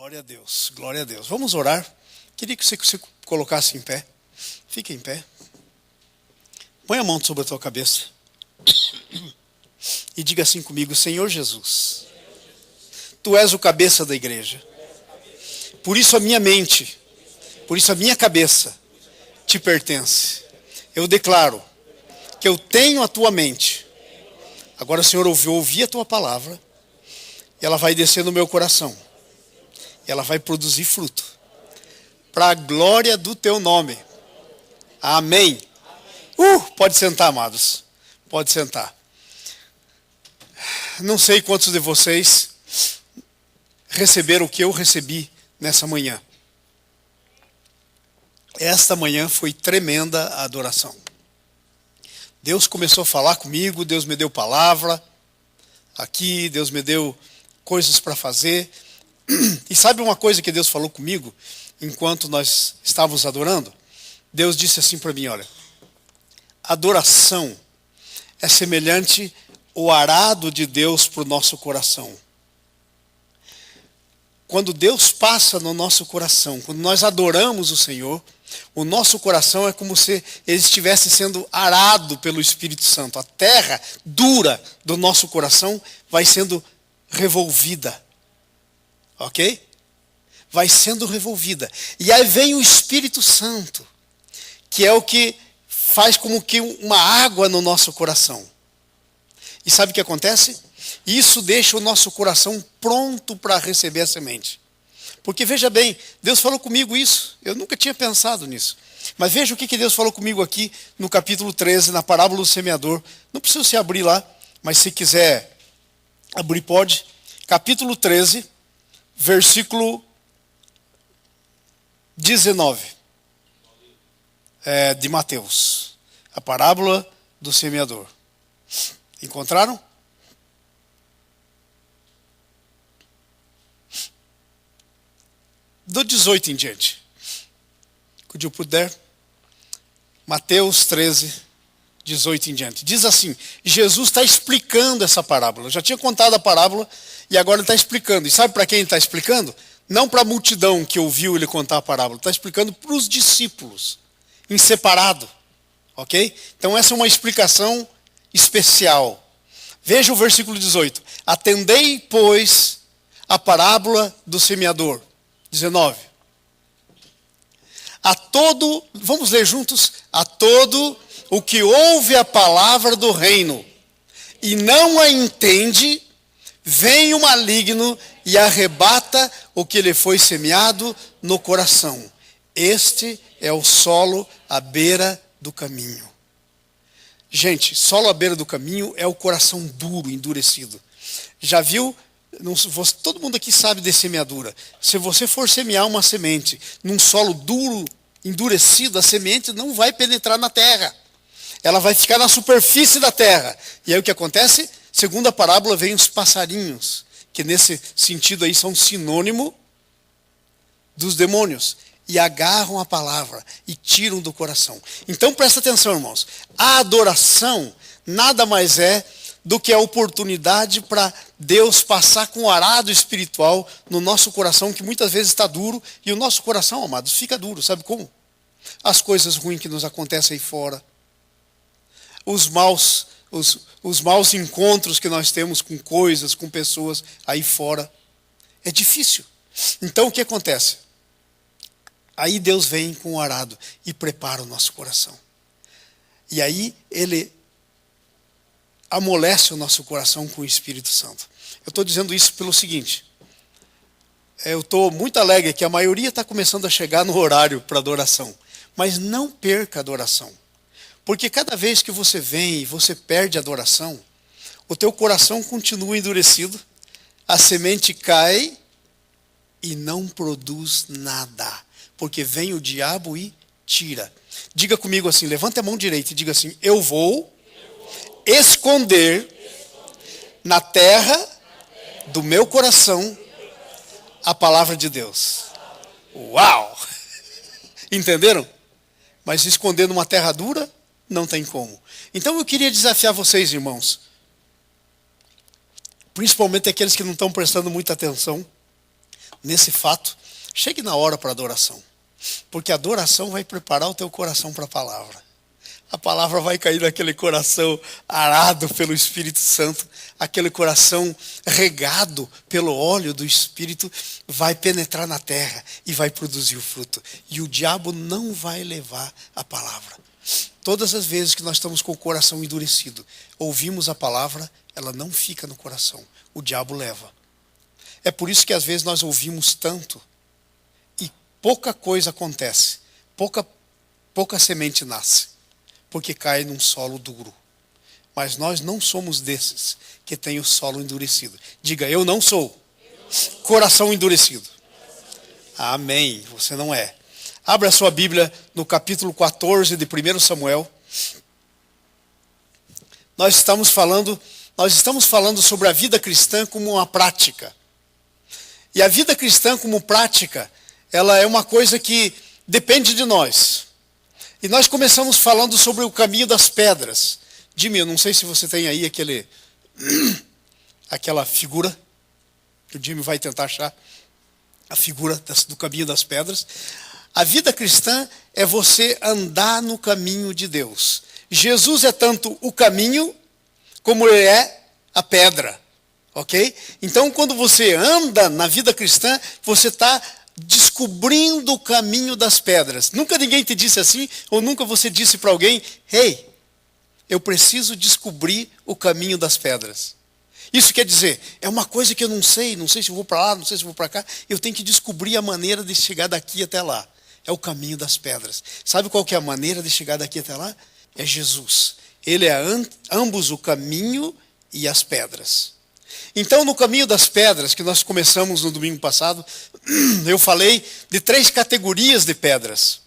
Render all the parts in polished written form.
Glória a Deus, glória a Deus. Vamos orar. Queria que você colocasse em pé. Fique em pé. Põe a mão sobre a tua cabeça. E diga assim comigo: Senhor Jesus, Tu és o cabeça da igreja. Por isso a minha mente, por isso a minha cabeça Te pertence. Eu declaro que eu tenho a Tua mente. Agora, Senhor, eu ouvi a Tua palavra. E ela vai descer no meu coração. E ela vai produzir fruto. Para a glória do Teu nome. Amém. Pode sentar, amados. Pode sentar. Não sei quantos de vocês receberam o que eu recebi nessa manhã. Esta manhã foi tremenda a adoração. Deus começou a falar comigo, Deus me deu palavra aqui, Deus me deu coisas para fazer. E sabe uma coisa que Deus falou comigo enquanto nós estávamos adorando? Deus disse assim para mim: olha, adoração é semelhante ao arado de Deus para o nosso coração. Quando Deus passa no nosso coração, quando nós adoramos o Senhor, o nosso coração é como se ele estivesse sendo arado pelo Espírito Santo. A terra dura do nosso coração vai sendo revolvida. Ok? Vai sendo revolvida. E aí vem o Espírito Santo, que é o que faz como que uma água no nosso coração. E sabe o que acontece? Isso deixa o nosso coração pronto para receber a semente. Porque veja bem, Deus falou comigo isso. Eu nunca tinha pensado nisso. Mas veja o que Deus falou comigo aqui no capítulo 13, na parábola do semeador. Não precisa se abrir lá, mas se quiser abrir pode. Capítulo 13, versículo 19. De Mateus. A parábola do semeador. Encontraram? Do 18 em diante. Quando eu puder. Mateus 13, 18 em diante. Diz assim: Jesus está explicando essa parábola. Eu já tinha contado a parábola e agora ele está explicando. E sabe para quem ele está explicando? Não para a multidão que ouviu ele contar a parábola. Está explicando para os discípulos. Em separado. Ok? Então essa é uma explicação especial. Veja o versículo 18. Atendei, pois, a parábola do semeador. 19. Vamos ler juntos? A todo o que ouve a palavra do reino e não a entende, vem o maligno e arrebata o que lhe foi semeado no coração. Este é o solo à beira do caminho. Gente, solo à beira do caminho é o coração duro, endurecido. Já viu? Todo mundo aqui sabe de semeadura. Se você for semear uma semente num solo duro, endurecido, a semente não vai penetrar na terra. Ela vai ficar na superfície da terra. E aí o que acontece? Segundo a parábola, vem os passarinhos, que nesse sentido aí são sinônimo dos demônios. E agarram a palavra e tiram do coração. Então presta atenção, irmãos. A adoração nada mais é do que a oportunidade para Deus passar com o arado espiritual no nosso coração, que muitas vezes está duro. E o nosso coração, amados, fica duro. Sabe como? As coisas ruins que nos acontecem aí fora. Os maus encontros que nós temos com coisas, com pessoas aí fora. É difícil. Então o que acontece? Aí Deus vem com o arado e prepara o nosso coração. E aí Ele amolece o nosso coração com o Espírito Santo. Eu estou dizendo isso pelo seguinte. Eu estou muito alegre que a maioria está começando a chegar no horário para adoração. Mas não perca a adoração. Porque cada vez que você vem e você perde a adoração, o teu coração continua endurecido, a semente cai e não produz nada. Porque vem o diabo e tira. Diga comigo assim, levante a mão direita e diga assim: eu vou esconder na terra do meu coração a palavra de Deus. Uau! Entenderam? Mas esconder numa terra dura, não tem como. Então eu queria desafiar vocês, irmãos, principalmente aqueles que não estão prestando muita atenção nesse fato, chegue na hora para a adoração. Porque a adoração vai preparar o teu coração para a palavra. A palavra vai cair naquele coração arado pelo Espírito Santo, aquele coração regado pelo óleo do Espírito, vai penetrar na terra e vai produzir o fruto. E o diabo não vai levar a palavra. Todas as vezes que nós estamos com o coração endurecido, ouvimos a palavra, ela não fica no coração. O diabo leva. É por isso que às vezes nós ouvimos tanto e pouca coisa acontece. Pouca semente nasce. Porque cai num solo duro. Mas nós não somos desses que tem o solo endurecido. Diga, eu não sou. Coração endurecido. Amém. Você não é. Abra a sua Bíblia no capítulo 14 de 1 Samuel. Nós estamos falando sobre a vida cristã como uma prática. E a vida cristã como prática, ela é uma coisa que depende de nós. E nós começamos falando sobre o caminho das pedras. Jimmy, eu não sei se você tem aí aquela figura. O Jimmy vai tentar achar a figura do caminho das pedras. A vida cristã é você andar no caminho de Deus. Jesus é tanto o caminho, como ele é a pedra. Ok? Então, quando você anda na vida cristã, você está descobrindo o caminho das pedras. Nunca ninguém te disse assim, ou nunca você disse para alguém, hey, eu preciso descobrir o caminho das pedras. Isso quer dizer, é uma coisa que eu não sei se eu vou para lá, não sei se eu vou para cá, eu tenho que descobrir a maneira de chegar daqui até lá. É o caminho das pedras. Sabe qual que é a maneira de chegar daqui até lá? É Jesus. Ele é ambos o caminho e as pedras. Então, no caminho das pedras, que nós começamos no domingo passado, eu falei de 3 categorias de pedras.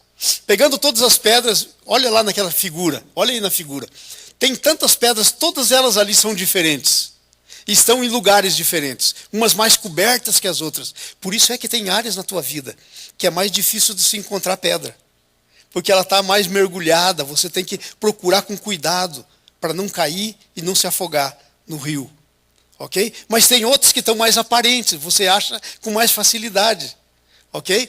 Pegando todas as pedras, olha lá naquela figura, olha aí na figura. Tem tantas pedras, todas elas ali são diferentes. Estão em lugares diferentes, umas mais cobertas que as outras. Por isso é que tem áreas na tua vida que é mais difícil de se encontrar pedra. Porque ela está mais mergulhada, você tem que procurar com cuidado para não cair e não se afogar no rio. Ok? Mas tem outros que estão mais aparentes, você acha com mais facilidade. Ok?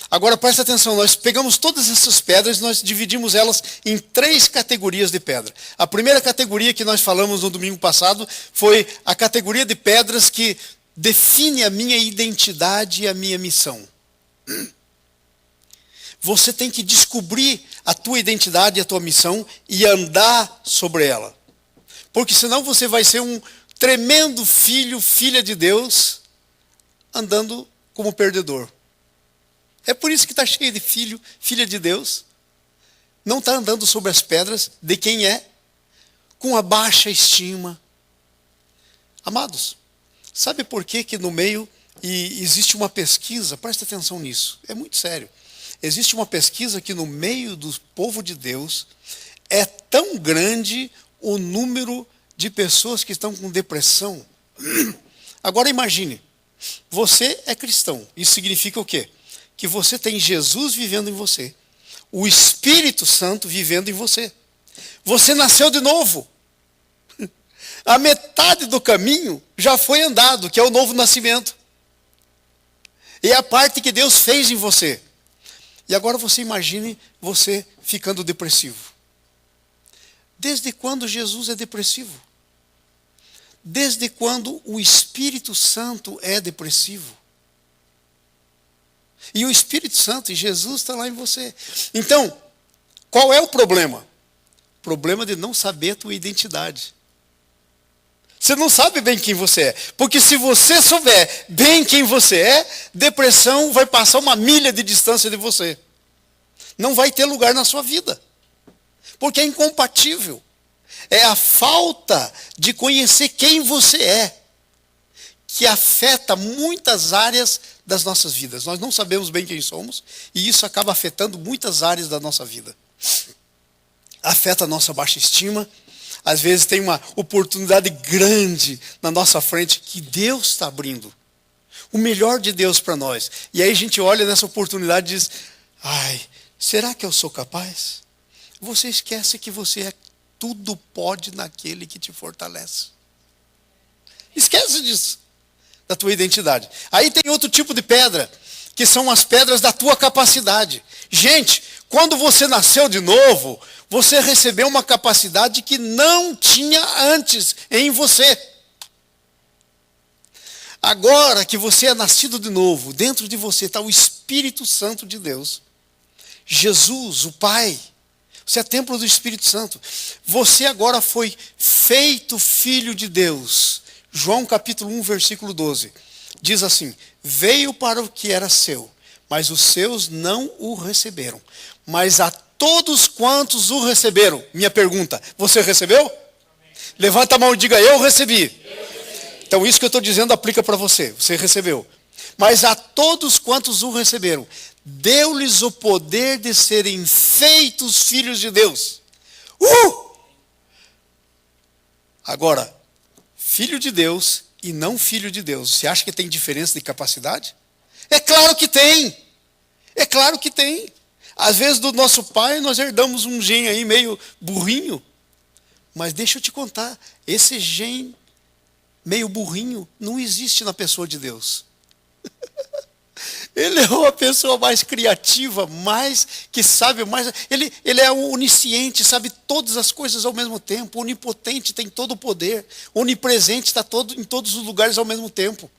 Agora presta atenção, nós pegamos todas essas pedras e nós dividimos elas em 3 categorias de pedra. A primeira categoria que nós falamos no domingo passado foi a categoria de pedras que define a minha identidade e a minha missão. Você tem que descobrir a tua identidade e a tua missão e andar sobre ela. Porque senão você vai ser um tremendo filha de Deus, andando como perdedor. É por isso que está cheio de filha de Deus. Não está andando sobre as pedras de quem é, com a baixa estima. Amados, sabe por que no meio, e existe uma pesquisa, presta atenção nisso, é muito sério. Existe uma pesquisa que no meio do povo de Deus é tão grande o número de pessoas que estão com depressão. Agora imagine, você é cristão. Isso significa o quê? Que você tem Jesus vivendo em você. O Espírito Santo vivendo em você. Você nasceu de novo. A metade do caminho já foi andado, que é o novo nascimento. E é a parte que Deus fez em você. E agora você imagine você ficando depressivo. Desde quando Jesus é depressivo? Desde quando o Espírito Santo é depressivo? E o Espírito Santo e Jesus está lá em você. Então, qual é o problema? O problema de não saber a tua identidade. Você não sabe bem quem você é. Porque se você souber bem quem você é, depressão vai passar uma milha de distância de você. Não vai ter lugar na sua vida. Porque é incompatível. É a falta de conhecer quem você é que afeta muitas áreas das nossas vidas. Nós não sabemos bem quem somos e isso acaba afetando muitas áreas da nossa vida. Afeta a nossa baixa estima. Às vezes tem uma oportunidade grande na nossa frente que Deus está abrindo. O melhor de Deus para nós. E aí a gente olha nessa oportunidade e diz, ai, será que eu sou capaz? Você esquece que você é tudo pode naquele que te fortalece. Esquece disso. da tua identidade. Aí tem outro tipo de pedra, que são as pedras da tua capacidade. Gente, quando você nasceu de novo, você recebeu uma capacidade que não tinha antes em você. Agora que você é nascido de novo, dentro de você está o Espírito Santo de Deus. Jesus, o Pai. Você é templo do Espírito Santo. Você agora foi feito filho de Deus. João capítulo 1, versículo 12. Diz assim: veio para o que era seu, mas os seus não o receberam. Mas a todos quantos o receberam. Minha pergunta, você recebeu? Amém. Levanta a mão e diga, eu recebi. Então isso que eu estou dizendo aplica para você. Você recebeu. Mas a todos quantos o receberam, deu-lhes o poder de serem feitos filhos de Deus. Agora, filho de Deus e não filho de Deus. Você acha que tem diferença de capacidade? É claro que tem. É claro que tem. Às vezes do nosso pai nós herdamos um gene aí meio burrinho. Mas deixa eu te contar, esse gene meio burrinho não existe na pessoa de Deus. Ele é uma pessoa mais criativa, mais que sabe mais. Ele é onisciente, sabe todas as coisas ao mesmo tempo. Onipotente, tem todo o poder. Onipresente, está em todos os lugares ao mesmo tempo.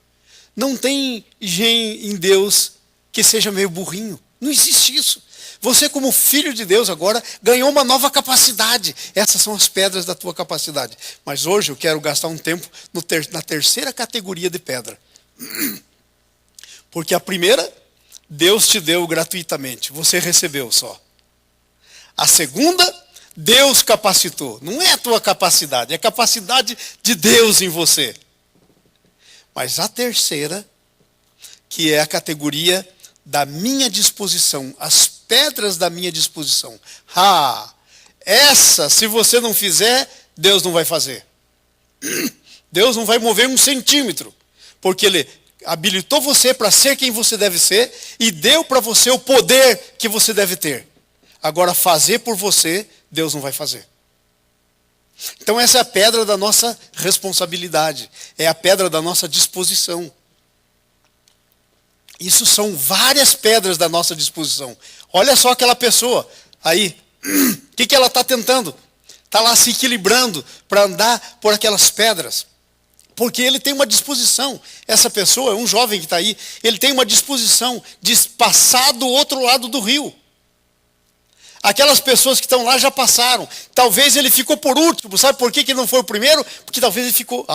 Não tem gene em Deus que seja meio burrinho. Não existe isso. Você, como filho de Deus agora, ganhou uma nova capacidade. Essas são as pedras da tua capacidade. Mas hoje eu quero gastar um tempo na terceira categoria de pedra. Porque a primeira, Deus te deu gratuitamente. Você recebeu só. A segunda, Deus capacitou. Não é a tua capacidade, é a capacidade de Deus em você. Mas a terceira, que é a categoria da minha disposição, as pedras da minha disposição. Essa, se você não fizer, Deus não vai fazer. Deus não vai mover 1 centímetro. Porque Ele habilitou você para ser quem você deve ser e deu para você o poder que você deve ter. Agora, fazer por você, Deus não vai fazer. Então essa é a pedra da nossa responsabilidade. É a pedra da nossa disposição. Isso são várias pedras da nossa disposição. Olha só aquela pessoa aí. O que ela está tentando? Está lá se equilibrando para andar por aquelas pedras. Porque ele tem uma disposição. Essa pessoa, um jovem que está aí, ele tem uma disposição de passar do outro lado do rio. Aquelas pessoas que estão lá já passaram. Talvez ele ficou por último. Sabe por que ele não foi o primeiro? Porque talvez ele ficou,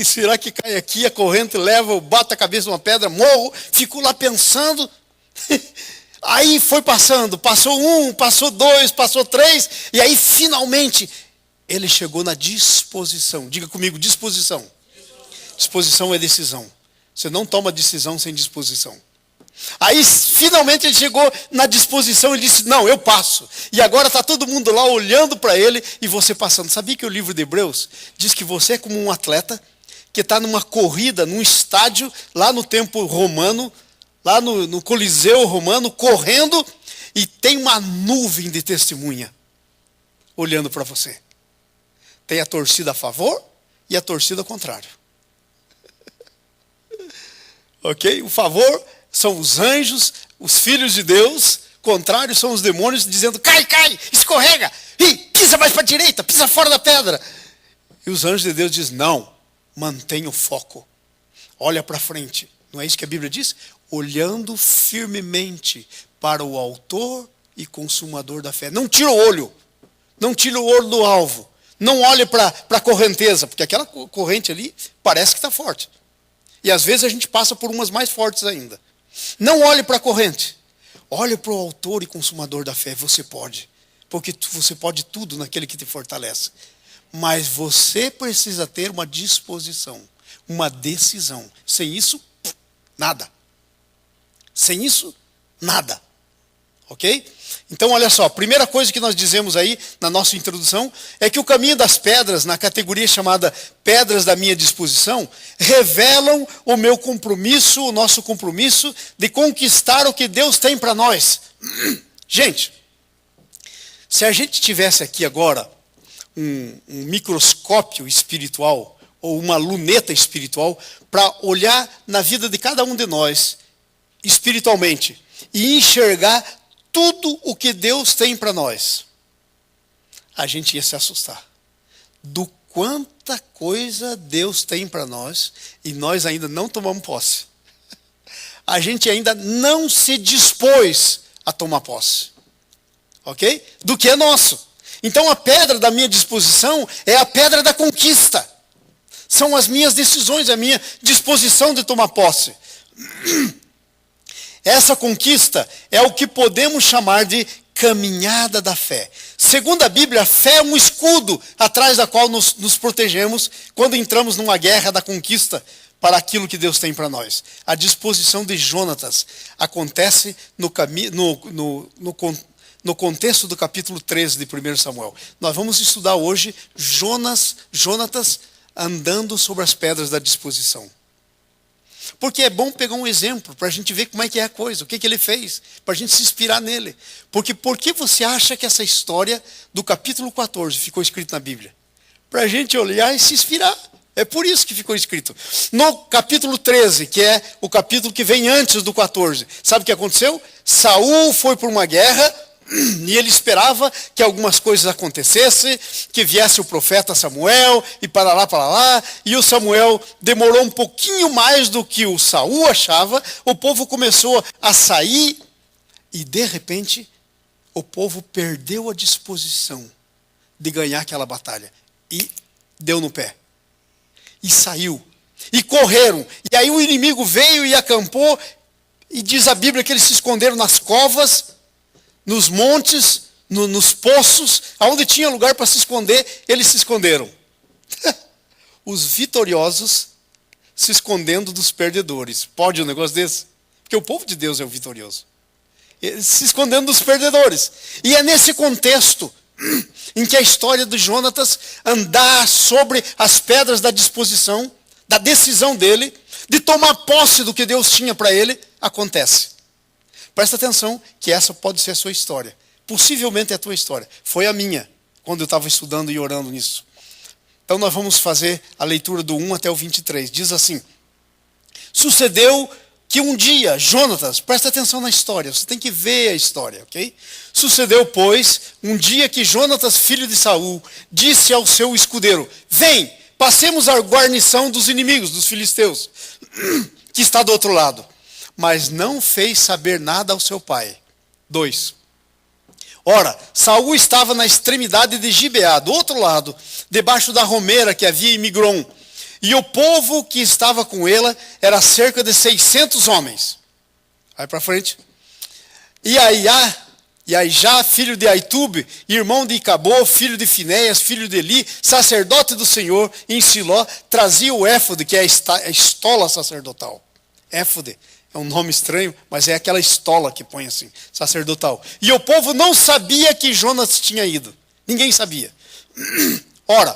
será que cai aqui, a corrente leva, eu bato a cabeça numa pedra, morro. Ficou lá pensando. Aí foi passando. Passou 1, passou 2, passou 3. E aí finalmente ele chegou na disposição. Diga comigo, disposição. Disposição é decisão. Você não toma decisão sem disposição. Aí finalmente ele chegou na disposição e disse, não, eu passo. E agora está todo mundo lá olhando para ele e você passando. Sabia que o livro de Hebreus diz que você é como um atleta que está numa corrida, num estádio, lá no tempo romano, lá no Coliseu romano, correndo, e tem uma nuvem de testemunha olhando para você. Tem a torcida a favor e a torcida ao contrário. Ok? O favor são os anjos, os filhos de Deus. Contrário são os demônios dizendo, cai, escorrega. Pisa mais para a direita, pisa fora da pedra. E os anjos de Deus dizem, não, mantenha o foco. Olha para frente. Não é isso que a Bíblia diz? Olhando firmemente para o autor e consumador da fé. Não tira o olho. Não tira o olho do alvo. Não olhe para a correnteza, porque aquela corrente ali parece que está forte. E às vezes a gente passa por umas mais fortes ainda. Não olhe para a corrente. Olhe para o autor e consumador da fé. Você pode. Porque você pode tudo naquele que te fortalece. Mas você precisa ter uma disposição. Uma decisão. Sem isso, nada. Sem isso, nada. Ok? Então olha só, a primeira coisa que nós dizemos aí na nossa introdução é que o caminho das pedras, na categoria chamada pedras da minha disposição, revelam o meu compromisso, o nosso compromisso de conquistar o que Deus tem para nós. Gente, se a gente tivesse aqui agora um microscópio espiritual, ou uma luneta espiritual, para olhar na vida de cada um de nós, espiritualmente, e enxergar tudo o que Deus tem para nós, a gente ia se assustar do quanta coisa Deus tem para nós, e nós ainda não tomamos posse. A gente ainda não se dispôs a tomar posse. Ok? Do que é nosso. Então a pedra da minha disposição é a pedra da conquista. São as minhas decisões, a minha disposição de tomar posse. Essa conquista é o que podemos chamar de caminhada da fé. Segundo a Bíblia, a fé é um escudo atrás da qual nos protegemos quando entramos numa guerra da conquista para aquilo que Deus tem para nós. A disposição de Jonatas acontece no contexto do capítulo 13 de 1 Samuel. Nós vamos estudar hoje Jonatas andando sobre as pedras da disposição. Porque é bom pegar um exemplo para a gente ver como é que é a coisa, o que ele fez, para a gente se inspirar nele. Porque por que você acha que essa história do capítulo 14 ficou escrita na Bíblia? Para a gente olhar e se inspirar. É por isso que ficou escrito. No capítulo 13, que é o capítulo que vem antes do 14, sabe o que aconteceu? Saul foi por uma guerra e ele esperava que algumas coisas acontecessem, que viesse o profeta Samuel e para lá, e o Samuel demorou um pouquinho mais do que o Saul achava, o povo começou a sair e de repente o povo perdeu a disposição de ganhar aquela batalha e deu no pé. E saiu. E correram. E aí o inimigo veio e acampou. E diz a Bíblia que eles se esconderam nas covas, nos montes, nos poços. Aonde tinha lugar para se esconder, eles se esconderam. Os vitoriosos se escondendo dos perdedores. Pode um negócio desse? Porque o povo de Deus é o vitorioso. Eles se escondendo dos perdedores. E é nesse contexto em que a história de Jonatas andar sobre as pedras da disposição, da decisão dele, de tomar posse do que Deus tinha para ele, acontece. Presta atenção que essa pode ser a sua história. Possivelmente é a tua história. Foi a minha, quando eu estava estudando e orando nisso. Então nós vamos fazer a leitura do 1 até o 23. Diz assim: sucedeu que um dia, Jonatas, presta atenção na história, você tem que ver a história, ok? Sucedeu, pois, um dia que Jonatas, filho de Saul, disse ao seu escudeiro: vem, passemos a guarnição dos inimigos, dos filisteus, que está do outro lado. Mas não fez saber nada ao seu pai. 2. Ora, Saul estava na extremidade de Gibeá, do outro lado, debaixo da romeira que havia em Migron. E o povo que estava com ela era cerca de 600 homens. Vai para frente. E Aijá, filho de Aitube, irmão de Icabô, filho de Finéias, filho de Eli, sacerdote do Senhor, em Siló, trazia o éfode, que é a estola sacerdotal. Éfode é um nome estranho, mas é aquela estola que põe assim, sacerdotal. E o povo não sabia que Jonas tinha ido. Ninguém sabia. Ora,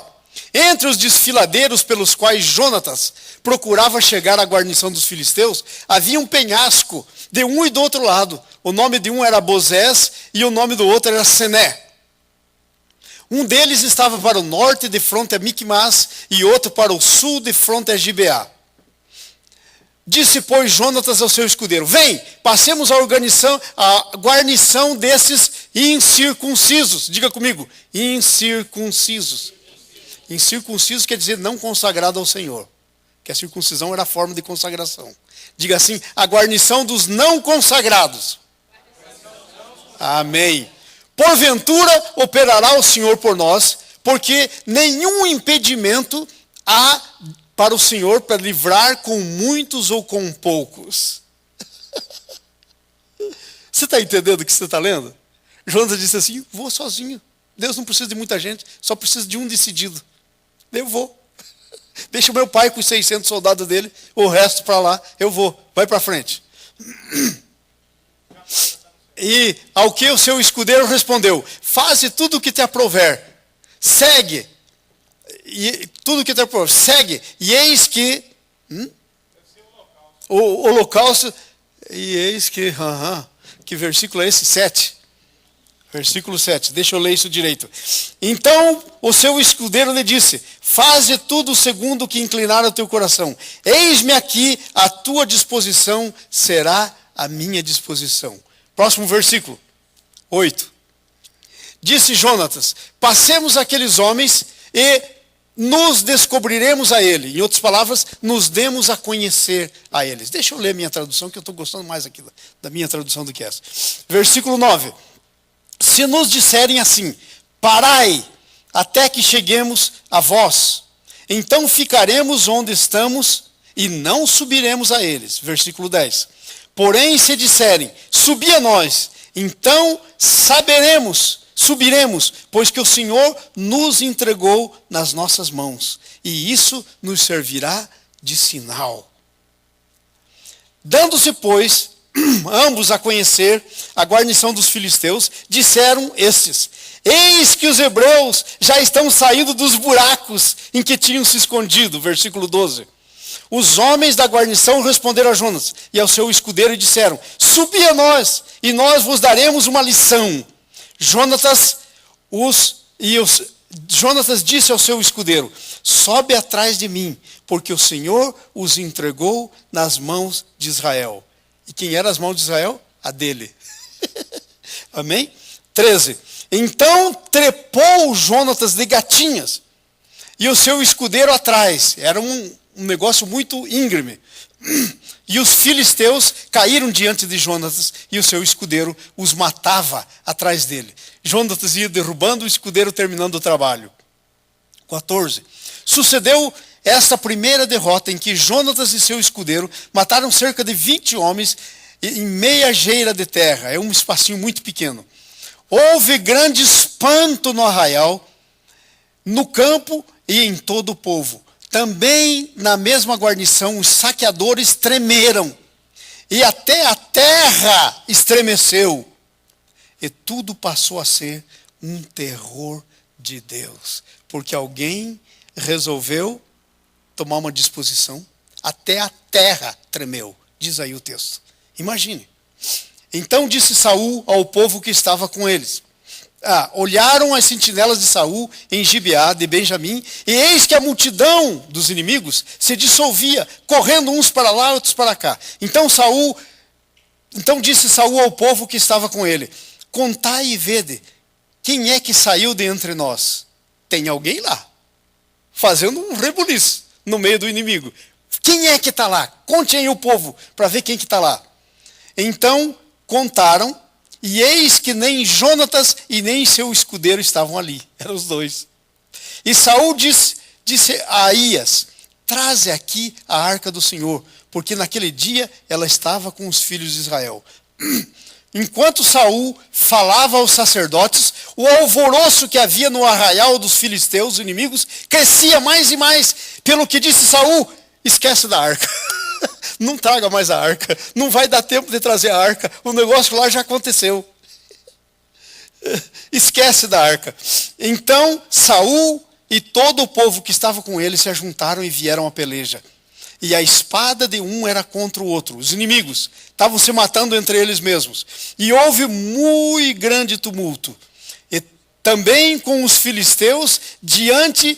entre os desfiladeiros pelos quais Jonatas procurava chegar à guarnição dos filisteus, havia um penhasco de um e do outro lado. O nome de um era Bozés e o nome do outro era Sené. Um deles estava para o norte, de fronte a Micmas, e outro para o sul, de fronte a Gibeá. Disse, pois, Jonatas ao seu escudeiro: vem, passemos a guarnição desses incircuncisos. Diga comigo, incircuncisos. Incircunciso quer dizer não consagrado ao Senhor. Que a circuncisão era a forma de consagração. Diga assim, a guarnição dos não consagrados. Amém. Porventura operará o Senhor por nós, porque nenhum impedimento há para o Senhor para livrar com muitos ou com poucos. Você está entendendo o que você está lendo? Jonas disse assim, vou sozinho. Deus não precisa de muita gente, só precisa de um decidido. Eu vou. Deixa o meu pai com os 600 soldados dele, o resto para lá, eu vou. Vai para frente. E ao que o seu escudeiro respondeu: faze tudo o que te aprouver. Segue. E tudo o que te aprouver. Segue. E eis que o holocausto. E eis que. Que versículo é esse? 7. Versículo 7, deixa eu ler isso direito. Então o seu escudeiro lhe disse: faze tudo segundo o que inclinar o teu coração. Eis-me aqui, a tua disposição será a minha disposição. Próximo versículo, 8. Disse Jonatas: passemos aqueles homens e nos descobriremos a ele. Em outras palavras, nos demos a conhecer a eles. Deixa eu ler minha tradução, que eu estou gostando mais aqui da minha tradução do que essa. Versículo 9. Se nos disserem assim: parai, até que cheguemos a vós, então ficaremos onde estamos e não subiremos a eles. Versículo 10. Porém, se disserem: subi a nós, então subiremos, pois que o Senhor nos entregou nas nossas mãos, e isso nos servirá de sinal. Dando-se, pois, ambos a conhecer a guarnição dos filisteus, disseram estes: eis que os hebreus já estão saindo dos buracos em que tinham se escondido. Versículo 12. Os homens da guarnição responderam a Jonas e ao seu escudeiro e disseram: subi a nós, e nós vos daremos uma lição. Jonatas disse ao seu escudeiro: sobe atrás de mim, porque o Senhor os entregou nas mãos de Israel. E quem era as mãos de Israel? A dele. Amém? 13. Então trepou Jonatas de gatinhas, e o seu escudeiro atrás. Era um negócio muito íngreme. E os filisteus caíram diante de Jonatas, e o seu escudeiro os matava atrás dele. Jonatas ia derrubando, o escudeiro terminando o trabalho. 14. Sucedeu esta primeira derrota em que Jonatas e seu escudeiro mataram cerca de 20 homens em meia geira de terra. É um espacinho muito pequeno. Houve grande espanto no arraial, no campo e em todo o povo. Também na mesma guarnição os saqueadores tremeram, e até a terra estremeceu. E tudo passou a ser um terror de Deus, porque alguém resolveu tomar uma disposição. Até a terra tremeu, diz aí o texto. Imagine. Então disse Saul ao povo que estava com eles: olharam as sentinelas de Saul em Gibeá de Benjamim, e eis que a multidão dos inimigos se dissolvia, correndo uns para lá, outros para cá. Então disse Saul ao povo que estava com ele: contai e vede, quem é que saiu de entre nós? Tem alguém lá, fazendo um rebuliço no meio do inimigo. Quem é que está lá? Conte aí o povo, para ver quem que está lá. Então contaram, e eis que nem Jonatas e nem seu escudeiro estavam ali. Eram os dois. E Saul disse a Aías: traze aqui a arca do Senhor, porque naquele dia ela estava com os filhos de Israel. Enquanto Saul falava aos sacerdotes, o alvoroço que havia no arraial dos filisteus, inimigos, crescia mais e mais. Pelo que disse Saul: esquece da arca. Não traga mais a arca. Não vai dar tempo de trazer a arca. O negócio lá já aconteceu. Esquece da arca. Então Saul e todo o povo que estava com ele se ajuntaram e vieram à peleja. E a espada de um era contra o outro. Os inimigos estavam se matando entre eles mesmos. E houve muito grande tumulto. E também com os filisteus diante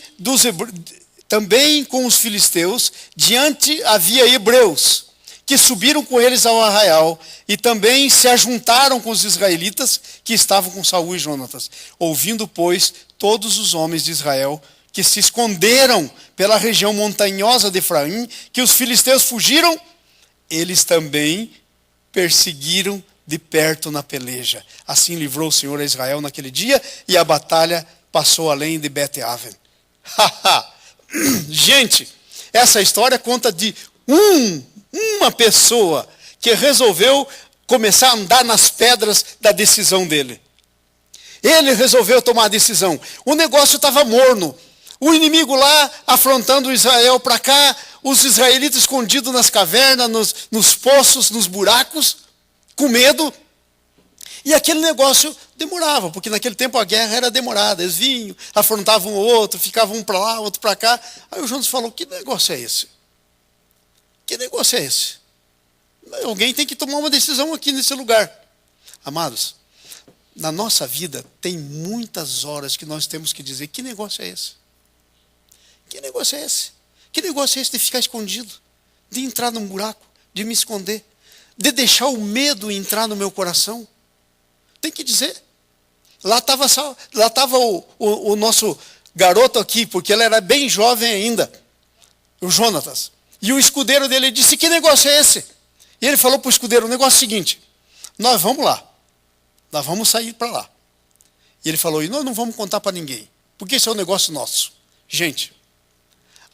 havia hebreus, que subiram com eles ao arraial, e também se ajuntaram com os israelitas que estavam com Saul e Jonatas. Ouvindo, pois, todos os homens de Israel que se esconderam pela região montanhosa de Efraim, que os filisteus fugiram, eles também perseguiram de perto na peleja. Assim livrou o Senhor a Israel naquele dia, e a batalha passou além de Bet-Aven. Gente, essa história conta de uma pessoa que resolveu começar a andar nas pedras da decisão dele. Ele resolveu tomar a decisão. O negócio estava morno. O inimigo lá afrontando Israel para cá, os israelitas escondidos nas cavernas, nos poços, nos buracos, com medo. E aquele negócio demorava, porque naquele tempo a guerra era demorada. Eles vinham, afrontavam um ou outro, ficavam um para lá, outro para cá. Aí o Jonas falou: que negócio é esse? Que negócio é esse? Alguém tem que tomar uma decisão aqui nesse lugar. Amados, na nossa vida tem muitas horas que nós temos que dizer: que negócio é esse? Que negócio é esse? Que negócio é esse de ficar escondido? De entrar num buraco? De me esconder? De deixar o medo entrar no meu coração? Tem que dizer. Lá estava o nosso garoto aqui, porque ele era bem jovem ainda, o Jonatas. E o escudeiro dele disse: que negócio é esse? E ele falou para o escudeiro: o negócio é o seguinte, nós vamos lá, nós vamos sair para lá. E ele falou: e nós não vamos contar para ninguém, porque esse é um negócio nosso. Gente,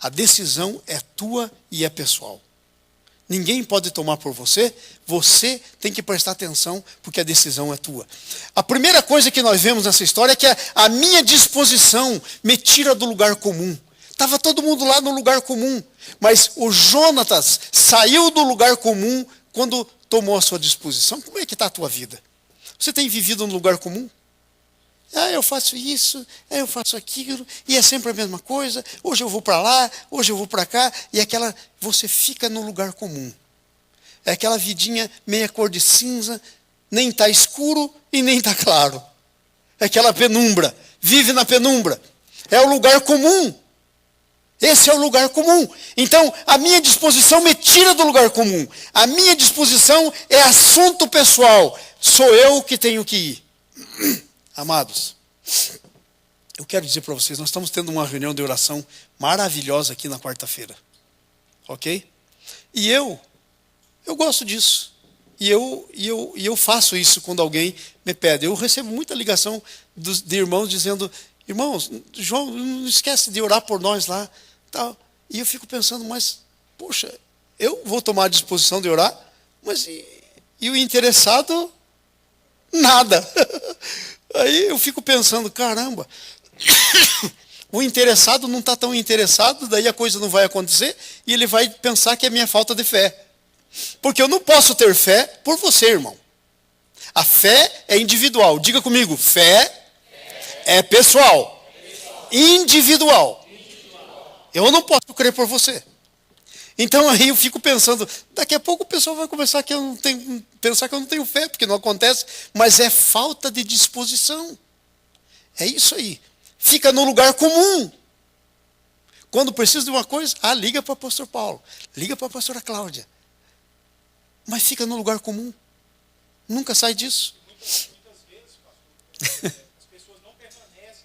a decisão é tua e é pessoal. Ninguém pode tomar por você, você tem que prestar atenção, porque a decisão é tua. A primeira coisa que nós vemos nessa história é que a minha disposição me tira do lugar comum. Estava todo mundo lá no lugar comum, mas o Jonatas saiu do lugar comum quando tomou a sua disposição. Como é que está a tua vida? Você tem vivido no lugar comum? Eu faço isso, eu faço aquilo, e é sempre a mesma coisa. Hoje eu vou para lá, hoje eu vou para cá, e você fica no lugar comum. É aquela vidinha meia cor de cinza, nem está escuro e nem está claro. É aquela penumbra, vive na penumbra. É o lugar comum. Esse é o lugar comum. Então, a minha disposição me tira do lugar comum. A minha disposição é assunto pessoal. Sou eu que tenho que ir. Amados, eu quero dizer para vocês, nós estamos tendo uma reunião de oração maravilhosa aqui na quarta-feira. Ok? E eu gosto disso. E eu faço isso quando alguém me pede. Eu recebo muita ligação de irmãos dizendo: irmãos, João, não esquece de orar por nós lá. Tal. E eu fico pensando: mas, poxa, eu vou tomar a disposição de orar, mas e o interessado, nada. Aí eu fico pensando: caramba, o interessado não está tão interessado, daí a coisa não vai acontecer, e ele vai pensar que é minha falta de fé. Porque eu não posso ter fé por você, irmão. A fé é individual. Diga comigo: fé é pessoal. Individual. Eu não posso crer por você. Então aí eu fico pensando, daqui a pouco o pessoal vai começar pensar que eu não tenho fé, porque não acontece, mas é falta de disposição. É isso aí. Fica no lugar comum. Quando precisa de uma coisa, liga para o pastor Paulo, liga para a pastora Cláudia. Mas fica no lugar comum. Nunca sai disso. Muitas vezes, pastor, as pessoas não permanecem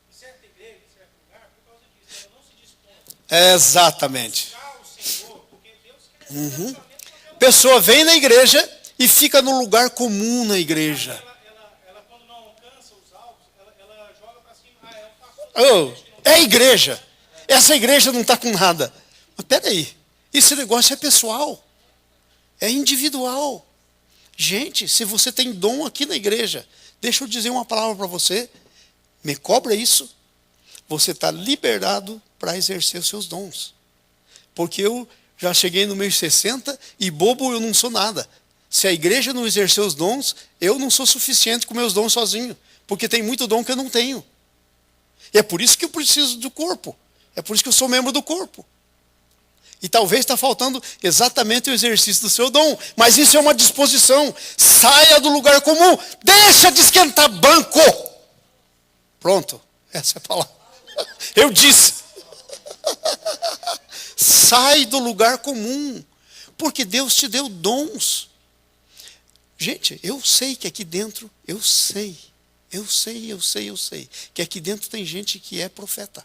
em certa igreja, em certo lugar, por causa disso. Ela não se dispõe. Exatamente. Pessoa vem na igreja e fica no lugar comum na igreja. Ela quando não alcança os alvos, ela joga para cima. É um pastor. É a igreja. Essa igreja não está com nada. Mas peraí, esse negócio é pessoal. É individual. Gente, se você tem dom aqui na igreja, deixa eu dizer uma palavra para você. Me cobra isso. Você está liberado para exercer os seus dons. Porque eu já cheguei no mês 60 e bobo eu não sou nada. Se a igreja não exercer os dons, eu não sou suficiente com meus dons sozinho. Porque tem muito dom que eu não tenho. E é por isso que eu preciso do corpo. É por isso que eu sou membro do corpo. E talvez está faltando exatamente o exercício do seu dom. Mas isso é uma disposição. Saia do lugar comum. Deixa de esquentar banco. Pronto. Essa é a palavra. Eu disse. Sai do lugar comum. Porque Deus te deu dons. Gente, eu sei que aqui dentro, eu sei. Que aqui dentro tem gente que é profeta.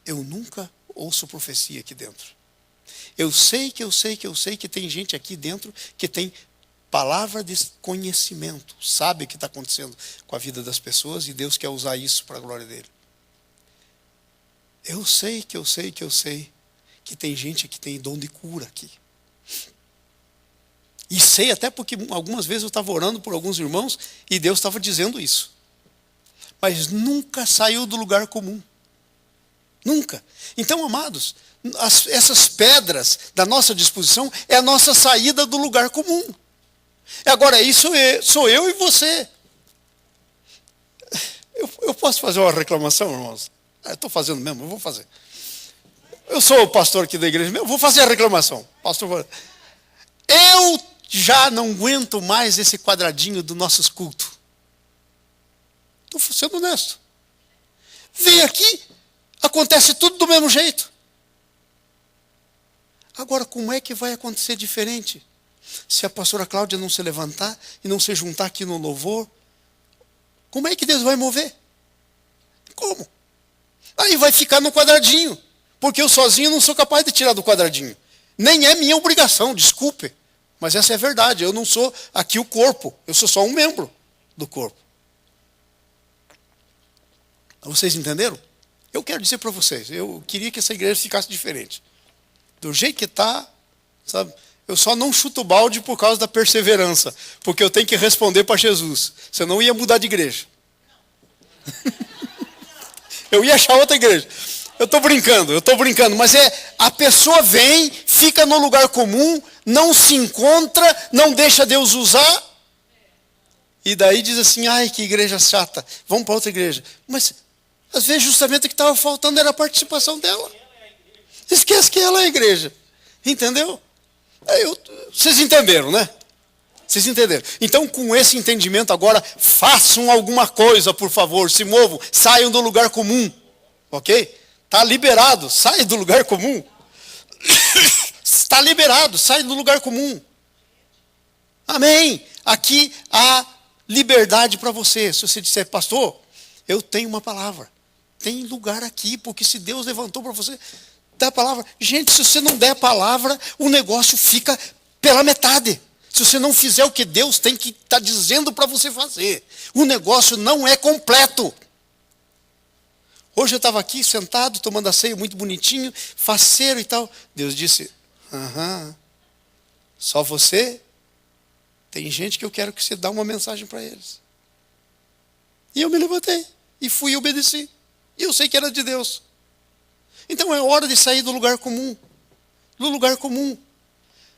Eu nunca ouço profecia aqui dentro. Eu sei que tem gente aqui dentro que tem palavra de conhecimento. Sabe o que está acontecendo com a vida das pessoas e Deus quer usar isso para a glória dele. Eu sei que tem gente que tem dom de cura aqui. E sei até porque algumas vezes eu estava orando por alguns irmãos e Deus estava dizendo isso. Mas nunca saiu do lugar comum. Nunca. Então, amados, essas pedras da nossa disposição é a nossa saída do lugar comum. Agora, isso sou eu e você. Eu posso fazer uma reclamação, irmãos? Estou fazendo mesmo, eu vou fazer. Eu sou o pastor aqui da igreja mesmo, vou fazer a reclamação. Pastor, eu já não aguento mais esse quadradinho dos nossos cultos. Estou sendo honesto. Vem aqui, acontece tudo do mesmo jeito. Agora, como é que vai acontecer diferente? Se a pastora Cláudia não se levantar e não se juntar aqui no louvor, como é que Deus vai mover? Como? Aí vai ficar no quadradinho, porque eu sozinho não sou capaz de tirar do quadradinho. Nem é minha obrigação, desculpe. Mas essa é a verdade, eu não sou aqui o corpo, eu sou só um membro do corpo. Vocês entenderam? Eu quero dizer para vocês, eu queria que essa igreja ficasse diferente. Do jeito que está, sabe? Eu só não chuto o balde por causa da perseverança, porque eu tenho que responder para Jesus, senão eu ia mudar de igreja. Eu ia achar outra igreja. Eu estou brincando, mas a pessoa vem, fica no lugar comum, não se encontra, não deixa Deus usar, e daí diz assim, ai que igreja chata, vamos para outra igreja. Mas às vezes justamente o que estava faltando era a participação dela. Esquece que ela é a igreja. Entendeu? Vocês entenderam, né? Vocês entenderam? Então, com esse entendimento agora, façam alguma coisa, por favor. Se movam, saiam do lugar comum. Ok? Está liberado, sai do lugar comum. Está liberado, sai do lugar comum. Amém? Aqui há liberdade para você. Se você disser, pastor, eu tenho uma palavra. Tem lugar aqui, porque se Deus levantou para você, dá a palavra. Gente, se você não der a palavra, o negócio fica pela metade. Se você não fizer o que Deus tem que estar dizendo para você fazer, o negócio não é completo. Hoje eu estava aqui sentado, tomando a ceia, muito bonitinho, faceiro e tal. Deus disse, só você? Tem gente que eu quero que você dê uma mensagem para eles. E eu me levantei, e fui e obedeci. E eu sei que era de Deus. Então é hora de sair do lugar comum. Do lugar comum.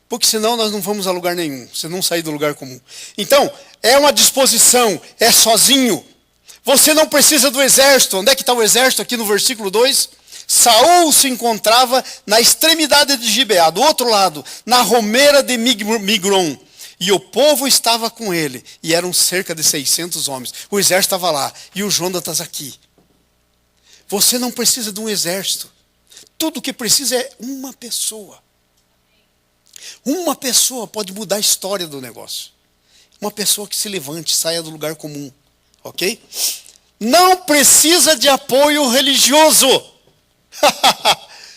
Porque senão nós não vamos a lugar nenhum. Se não sair do lugar comum. Então, é uma disposição. É sozinho. Você não precisa do exército. Onde é que está o exército? Aqui no versículo 2. Saul se encontrava na extremidade de Gibeá. Do outro lado. Na romeira de Migron. E o povo estava com ele. E eram cerca de 600 homens. O exército estava lá. E o Jonatas aqui. Você não precisa de um exército. Tudo o que precisa é uma pessoa. Uma pessoa pode mudar a história do negócio. Uma pessoa que se levante, saia do lugar comum. Ok? Não precisa de apoio religioso.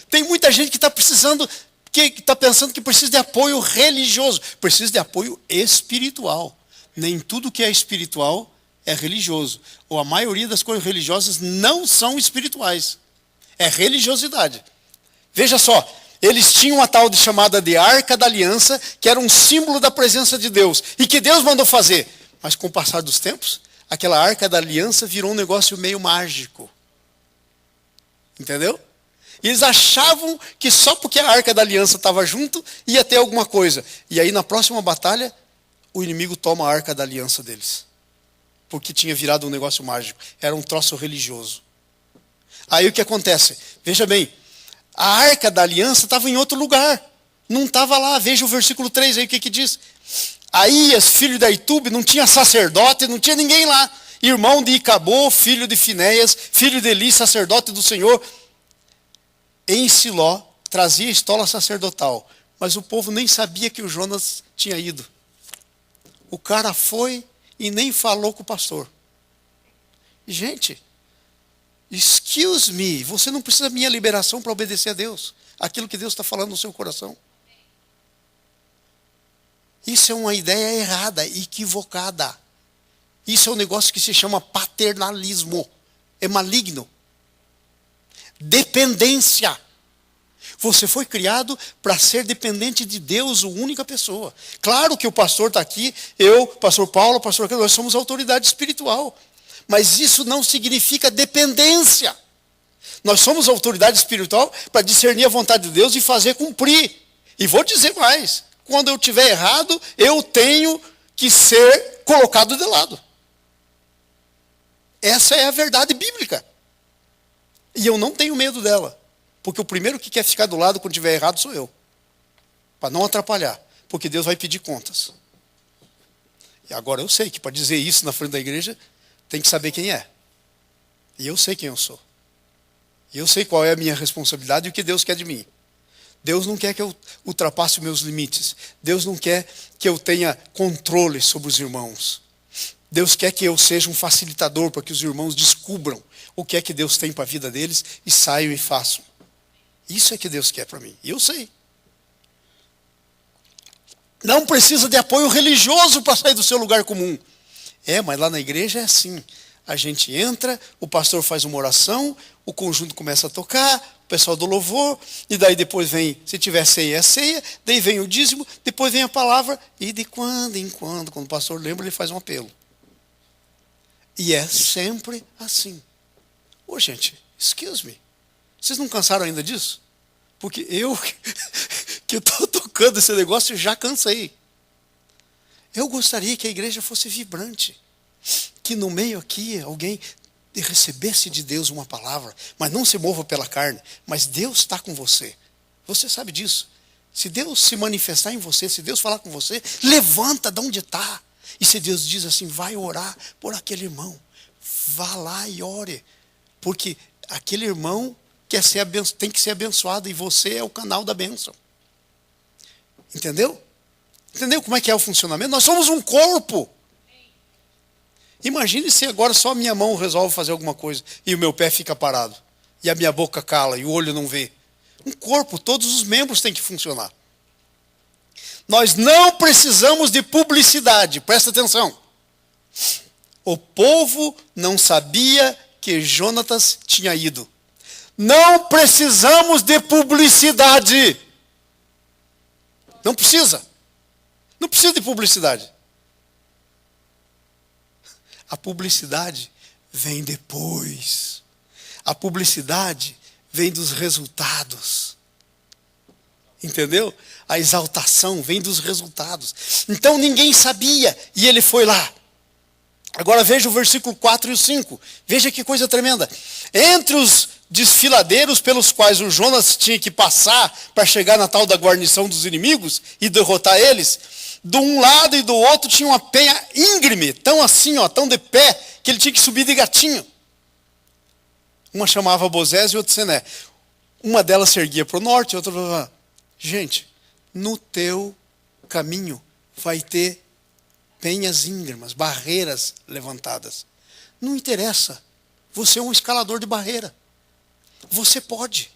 Tem muita gente que está precisando, que está pensando que precisa de apoio religioso. Precisa de apoio espiritual. Nem tudo que é espiritual é religioso. Ou a maioria das coisas religiosas não são espirituais. É religiosidade. Veja só, eles tinham uma tal de chamada de Arca da Aliança, que era um símbolo da presença de Deus. E que Deus mandou fazer. Mas com o passar dos tempos, aquela Arca da Aliança virou um negócio meio mágico. Entendeu? E eles achavam que só porque a Arca da Aliança estava junto, ia ter alguma coisa. E aí na próxima batalha, o inimigo toma a Arca da Aliança deles. Porque tinha virado um negócio mágico. Era um troço religioso. Aí o que acontece? Veja bem, a Arca da Aliança estava em outro lugar. Não estava lá. Veja o versículo 3 aí, o que diz? Aías, filho de Aitube, não tinha sacerdote, não tinha ninguém lá. Irmão de Icabô, filho de Finéias, filho de Eli, sacerdote do Senhor. Em Siló, trazia estola sacerdotal. Mas o povo nem sabia que o Jonas tinha ido. O cara foi e nem falou com o pastor. Gente, excuse me, você não precisa da minha liberação para obedecer a Deus. Aquilo que Deus está falando no seu coração. Isso é uma ideia errada, equivocada. Isso é um negócio que se chama paternalismo. É maligno. Dependência. Você foi criado para ser dependente de Deus, a única pessoa. Claro que o pastor está aqui, eu, pastor Paulo, pastor Pedro, nós somos autoridade espiritual. Mas isso não significa dependência. Nós somos autoridade espiritual para discernir a vontade de Deus e fazer cumprir. E vou dizer mais, quando eu estiver errado, eu tenho que ser colocado de lado. Essa é a verdade bíblica. E eu não tenho medo dela. Porque o primeiro que quer ficar do lado quando estiver errado sou eu. Para não atrapalhar. Porque Deus vai pedir contas. E agora eu sei que para dizer isso na frente da igreja, tem que saber quem é. E eu sei quem eu sou. E eu sei qual é a minha responsabilidade e o que Deus quer de mim. Deus não quer que eu ultrapasse os meus limites. Deus não quer que eu tenha controle sobre os irmãos. Deus quer que eu seja um facilitador para que os irmãos descubram o que é que Deus tem para a vida deles e saiam e façam. Isso é que Deus quer para mim. E eu sei. Não precisa de apoio religioso para sair do seu lugar comum. Mas lá na igreja é assim. A gente entra, o pastor faz uma oração, o conjunto começa a tocar, o pessoal do louvor, e daí depois vem, se tiver ceia, é ceia, daí vem o dízimo, depois vem a palavra, e de quando em quando o pastor lembra, ele faz um apelo. E é sempre assim. Gente, excuse me. Vocês não cansaram ainda disso? Porque eu, que estou tocando esse negócio, já cansei. Eu gostaria que a igreja fosse vibrante. Que no meio aqui alguém recebesse de Deus uma palavra, mas não se mova pela carne. Mas Deus está com você. Você sabe disso. Se Deus se manifestar em você, se Deus falar com você, levanta de onde está. E se Deus diz assim, vai orar por aquele irmão, vá lá e ore. Porque aquele irmão tem que ser abençoado e você é o canal da bênção. Entendeu? Entendeu como é que é o funcionamento? Nós somos um corpo. Imagine se agora só a minha mão resolve fazer alguma coisa e o meu pé fica parado. E a minha boca cala e o olho não vê. Um corpo, todos os membros têm que funcionar. Nós não precisamos de publicidade, presta atenção. O povo não sabia que Jonatas tinha ido. Não precisamos de publicidade. Não precisa. Não precisa de publicidade. A publicidade vem depois. A publicidade vem dos resultados. Entendeu? A exaltação vem dos resultados. Então ninguém sabia e ele foi lá. Agora veja o versículo 4 e o 5. Veja que coisa tremenda. Entre os desfiladeiros pelos quais o Jonas tinha que passar para chegar na tal da guarnição dos inimigos e derrotar eles, de um lado e do outro tinha uma penha íngreme, tão assim, tão de pé, que ele tinha que subir de gatinho. Uma chamava Bozés e outra Sené. Uma delas se erguia para o norte, outra para... Gente, no teu caminho vai ter penhas íngremas, barreiras levantadas. Não interessa. Você é um escalador de barreira. Você pode.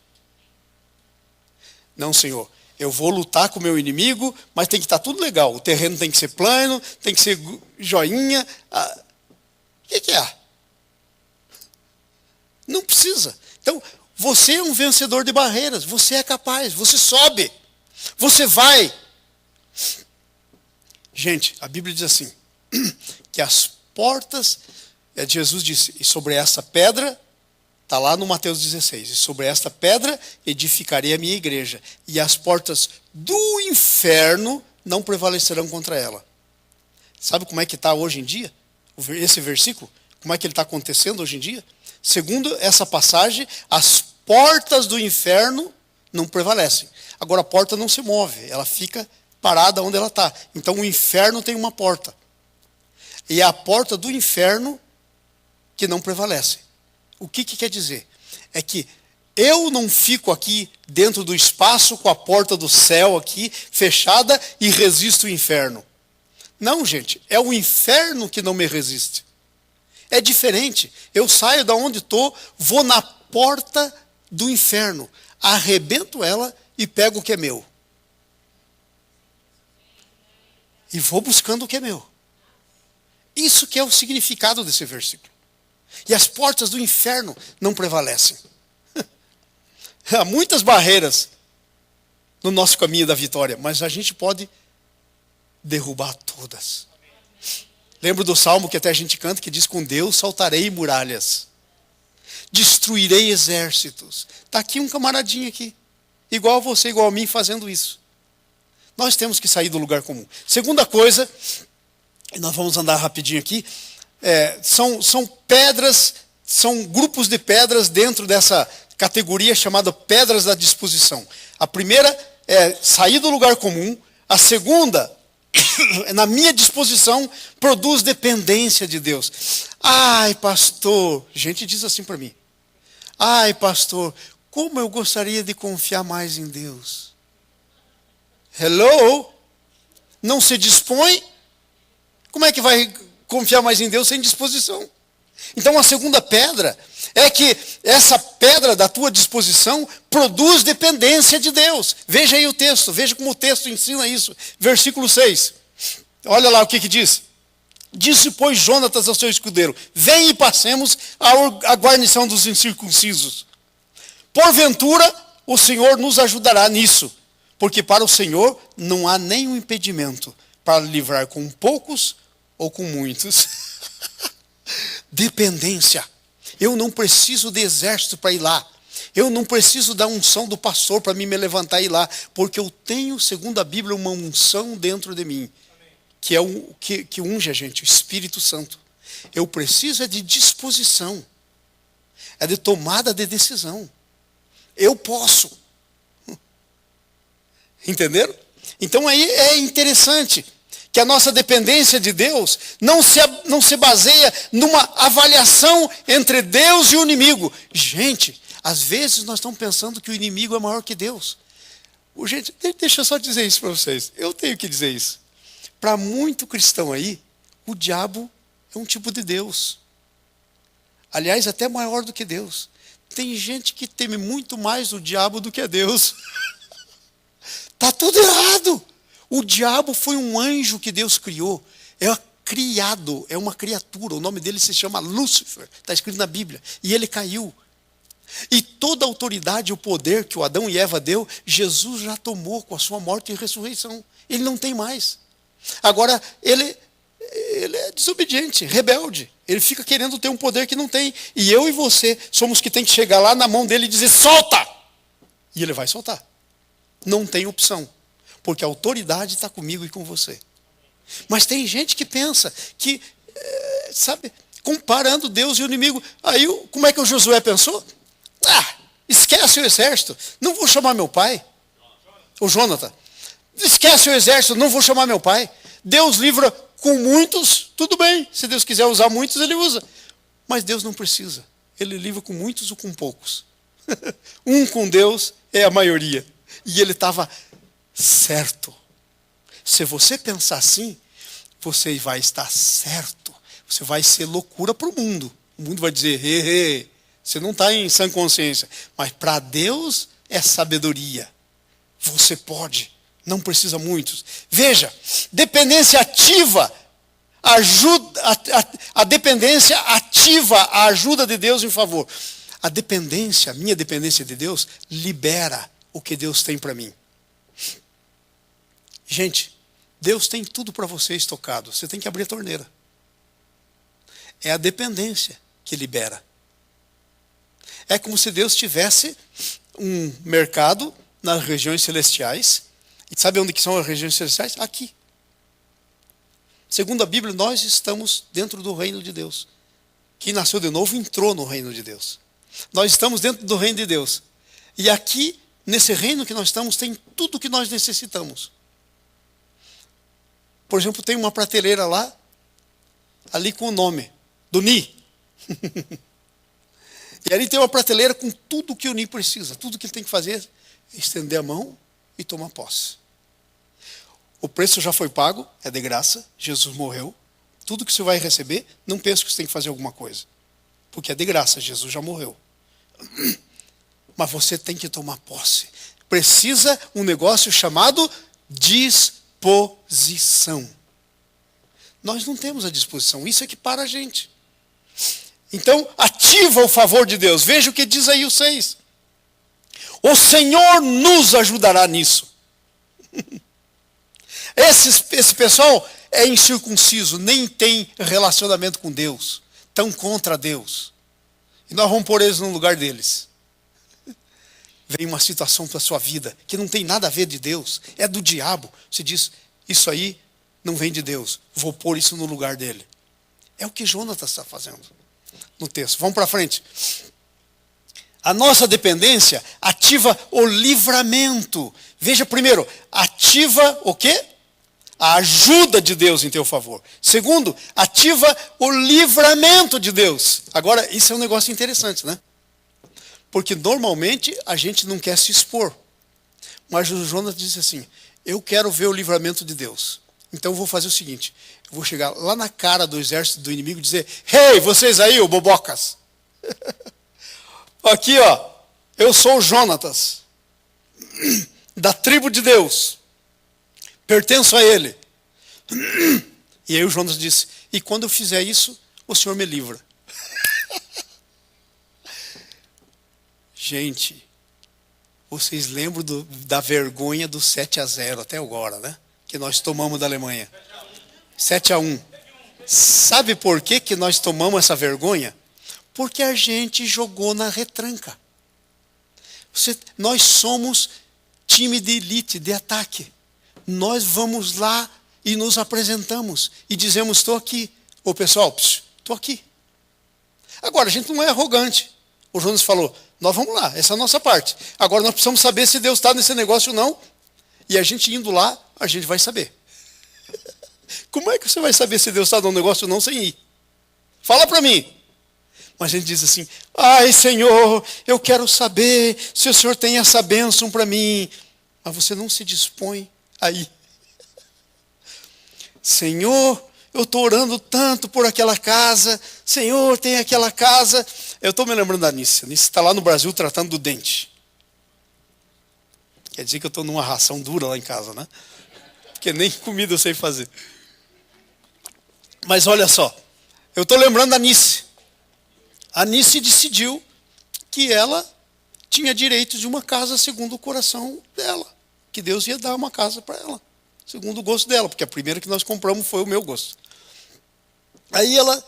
Não, Senhor. Eu vou lutar com o meu inimigo, mas tem que estar tudo legal. O terreno tem que ser plano, tem que ser joinha. O que é? Não precisa. Então, você é um vencedor de barreiras. Você é capaz. Você sobe. Você vai. Gente, a Bíblia diz assim, que as portas, Jesus disse, e sobre essa pedra, está lá no Mateus 16, e sobre esta pedra edificarei a minha igreja, e as portas do inferno não prevalecerão contra ela. Sabe como é que está hoje em dia? Esse versículo, como é que ele está acontecendo hoje em dia? Segundo essa passagem, as portas do inferno não prevalecem. Agora a porta não se move, ela fica parada onde ela está. Então o inferno tem uma porta. E é a porta do inferno que não prevalece. O que quer dizer? É que eu não fico aqui dentro do espaço com a porta do céu aqui fechada e resisto o inferno. Não, gente, é o inferno que não me resiste. É diferente. Eu saio da onde estou, vou na porta do inferno, arrebento ela e pego o que é meu. E vou buscando o que é meu. Isso que é o significado desse versículo. E as portas do inferno não prevalecem. Há muitas barreiras no nosso caminho da vitória, mas a gente pode derrubar todas. Lembro do salmo que até a gente canta, que diz, com Deus saltarei muralhas, destruirei exércitos. Está aqui um camaradinho aqui, igual a você, igual a mim, fazendo isso. Nós temos que sair do lugar comum. Segunda coisa, e nós vamos andar rapidinho aqui, são pedras, são grupos de pedras dentro dessa categoria chamada pedras da disposição. A primeira é sair do lugar comum, A segunda, na minha disposição, produz dependência de Deus. Ai, pastor, gente diz assim para mim. Ai, pastor, como eu gostaria de confiar mais em Deus. Hello? Não se dispõe? Como é que vai confiar mais em Deus sem disposição? Então a segunda pedra é que essa pedra da tua disposição produz dependência de Deus. Veja aí o texto, veja como o texto ensina isso. Versículo 6. Olha lá o que diz. Disse, pois, Jonatas ao seu escudeiro: vem e passemos a guarnição dos incircuncisos. Porventura, o Senhor nos ajudará nisso, porque para o Senhor não há nenhum impedimento para livrar com poucos ou com muitos. Dependência. Eu não preciso de exército para ir lá. Eu não preciso da unção do pastor para me levantar e ir lá, porque eu tenho, segundo a Bíblia, uma unção dentro de mim, que é o que unge a gente, o Espírito Santo. Eu preciso é de disposição, é de tomada de decisão. Eu posso. Entenderam? Então aí é interessante que a nossa dependência de Deus não se baseia numa avaliação entre Deus e o inimigo. Gente, às vezes nós estamos pensando que o inimigo é maior que Deus. Gente, deixa eu só dizer isso para vocês. Eu tenho que dizer isso. Para muito cristão aí, o diabo é um tipo de Deus. Aliás, até maior do que Deus. Tem gente que teme muito mais o diabo do que a Deus. Está tudo errado. O diabo foi um anjo que Deus criou. É criado, é uma criatura. O nome dele se chama Lúcifer. Está escrito na Bíblia. E ele caiu. E toda a autoridade e o poder que o Adão e Eva deu, Jesus já tomou com a sua morte e ressurreição. Ele não tem mais. Agora, ele é desobediente, rebelde. Ele fica querendo ter um poder que não tem. E eu e você somos que tem que chegar lá na mão dele e dizer, solta! E ele vai soltar. Não tem opção. Porque a autoridade está comigo e com você. Mas tem gente que pensa que, sabe, comparando Deus e o inimigo. Aí, como é que o Josué pensou? Esquece o exército, não vou chamar meu pai. O Jonathan. Esquece o exército, não vou chamar meu pai. Deus livra com muitos, tudo bem. Se Deus quiser usar muitos, ele usa. Mas Deus não precisa. Ele livra com muitos ou com poucos. Um com Deus é a maioria. E ele estava certo. Se você pensar assim, você vai estar certo. Você vai ser loucura para o mundo. O mundo vai dizer, você não está em sã consciência. Mas para Deus é sabedoria. Você pode. Não precisa muitos. Veja, dependência ativa ajuda, a dependência ativa a ajuda de Deus em favor. A minha dependência de Deus, libera o que Deus tem para mim. Gente, Deus tem tudo para você estocado. Você tem que abrir a torneira. É a dependência que libera. É como se Deus tivesse um mercado nas regiões celestiais. E sabe onde que são as regiões celestiais? Aqui. Segundo a Bíblia, nós estamos dentro do reino de Deus. Quem nasceu de novo entrou no reino de Deus. Nós estamos dentro do reino de Deus. E aqui, nesse reino que nós estamos, tem tudo o que nós necessitamos. Por exemplo, tem uma prateleira lá, ali com o nome do Ni. E ali tem uma prateleira com tudo o que o Ni precisa. Tudo que ele tem que fazer é estender a mão e tomar posse. O preço já foi pago, é de graça, Jesus morreu. Tudo que você vai receber, não pense que você tem que fazer alguma coisa. Porque é de graça, Jesus já morreu. Mas você tem que tomar posse. Precisa um negócio chamado disposição. Nós não temos a disposição, isso é que para a gente. Então, ativa o favor de Deus. Veja o que diz aí o 6. O Senhor nos ajudará nisso. Esse pessoal é incircunciso, nem tem relacionamento com Deus. Estão contra Deus. E nós vamos pôr eles no lugar deles. Vem uma situação para a sua vida que não tem nada a ver de Deus. É do diabo. Você diz, isso aí não vem de Deus. Vou pôr isso no lugar dele. É o que Jonatas está fazendo no texto. Vamos para frente. A nossa dependência ativa o livramento. Veja primeiro, ativa o quê? A ajuda de Deus em teu favor. Segundo, ativa o livramento de Deus. Agora, isso é um negócio interessante, né? Porque normalmente a gente não quer se expor. Mas o Jonas disse assim, eu quero ver o livramento de Deus. Então eu vou fazer o seguinte, eu vou chegar lá na cara do exército do inimigo e dizer, hey, vocês aí, ô bobocas. Aqui, ó, eu sou o Jonatas, da tribo de Deus. Pertenço a ele. E aí o Jonas disse, e quando eu fizer isso, o Senhor me livra. Gente, vocês lembram da vergonha do 7-0 até agora, né? Que nós tomamos da Alemanha. 7-1. Sabe por que nós tomamos essa vergonha? Porque a gente jogou na retranca. Nós somos time de elite, de ataque. Nós vamos lá e nos apresentamos e dizemos, estou aqui. Ô pessoal, estou aqui. Agora, a gente não é arrogante. O Jonas falou, nós vamos lá, essa é a nossa parte. Agora nós precisamos saber se Deus está nesse negócio ou não. E a gente indo lá, a gente vai saber. Como é que você vai saber se Deus está no negócio ou não sem ir? Fala para mim. Mas a gente diz assim, ai Senhor, eu quero saber se o Senhor tem essa bênção para mim. Mas você não se dispõe aí. Senhor, eu estou orando tanto por aquela casa. Senhor, tem aquela casa. Eu estou me lembrando da Nice. A Nice está lá no Brasil tratando do dente. Quer dizer que eu estou numa ração dura lá em casa, né? Porque nem comida eu sei fazer. Mas olha só, eu estou lembrando da Nice. A Nice decidiu que ela tinha direito de uma casa segundo o coração dela. Que Deus ia dar uma casa para ela, segundo o gosto dela. Porque a primeira que nós compramos foi o meu gosto. Aí ela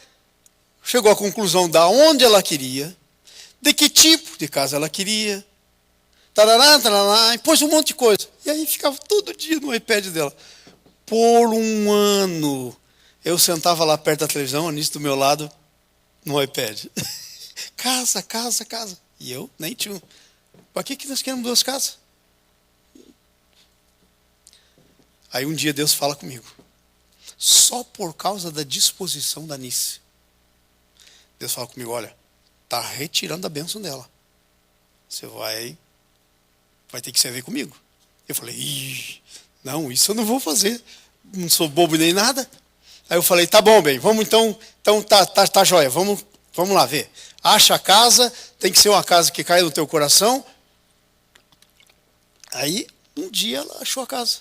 chegou à conclusão de onde ela queria, de que tipo de casa ela queria, tarará, tarará, e pôs um monte de coisa. E aí ficava todo dia no iPad dela. Por um ano, eu sentava lá perto da televisão, a Nice do meu lado, no iPad. Casa, casa, casa. E eu nem tinha um. Para que nós queremos 2 casas? Aí um dia Deus fala comigo. Só por causa da disposição da Nice. Deus fala comigo, olha, está retirando a bênção dela. Você vai ter que servir comigo. Eu falei, não, isso eu não vou fazer. Não sou bobo nem nada. Aí eu falei, tá bom, bem, vamos então tá jóia, vamos lá ver. Acha a casa, tem que ser uma casa que caia no teu coração. Aí, um dia ela achou a casa.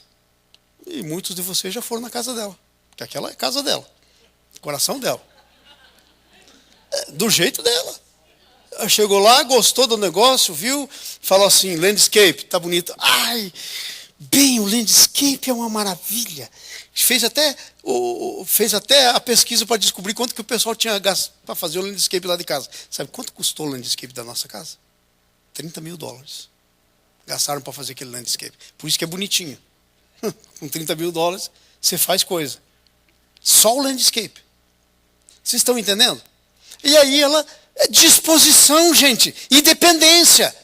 E muitos de vocês já foram na casa dela. Porque aquela é a casa dela. Coração dela. Do jeito dela. Ela chegou lá, gostou do negócio, viu? Falou assim, landscape, tá bonito. Ai, bem, o landscape é uma maravilha. Fez até a pesquisa para descobrir quanto que o pessoal tinha gasto para fazer o landscape lá de casa. Sabe quanto custou o landscape da nossa casa? $30 mil. Gastaram para fazer aquele landscape. Por isso que é bonitinho. Com $30 mil, você faz coisa. Só o landscape. Vocês estão entendendo? E aí ela é disposição, gente. Independência.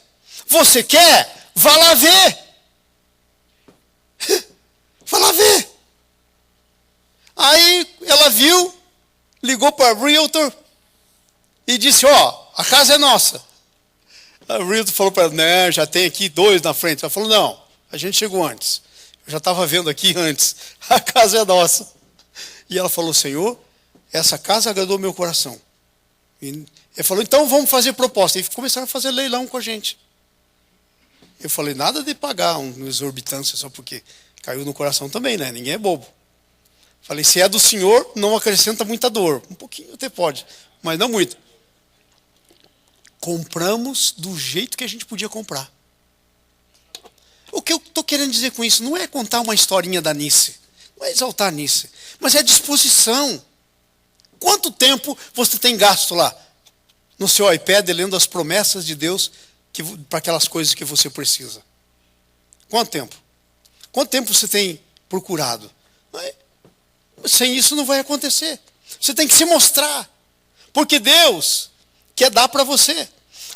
Você quer? Vá lá ver. Vá lá ver. Aí ela viu, ligou para a Realtor e disse, ó, a casa é nossa. A Realtor falou para ela, né, já tem aqui 2 na frente. Ela falou, não, a gente chegou antes. Eu já estava vendo aqui antes. A casa é nossa. E ela falou, Senhor, essa casa agradou meu coração. E ele falou, então vamos fazer proposta. E começaram a fazer leilão com a gente. Eu falei, nada de pagar uma exorbitância só porque caiu no coração também, né? Ninguém é bobo. Falei, se é do Senhor, não acrescenta muita dor. Um pouquinho até pode, mas não muito. Compramos do jeito que a gente podia comprar. O que eu estou querendo dizer com isso não é contar uma historinha da Nice, não é exaltar a Nice, mas é disposição. Quanto tempo você tem gasto lá no seu iPad lendo as promessas de Deus para aquelas coisas que você precisa? Quanto tempo? Quanto tempo você tem procurado? Sem isso não vai acontecer. Você tem que se mostrar. Porque Deus quer dar para você.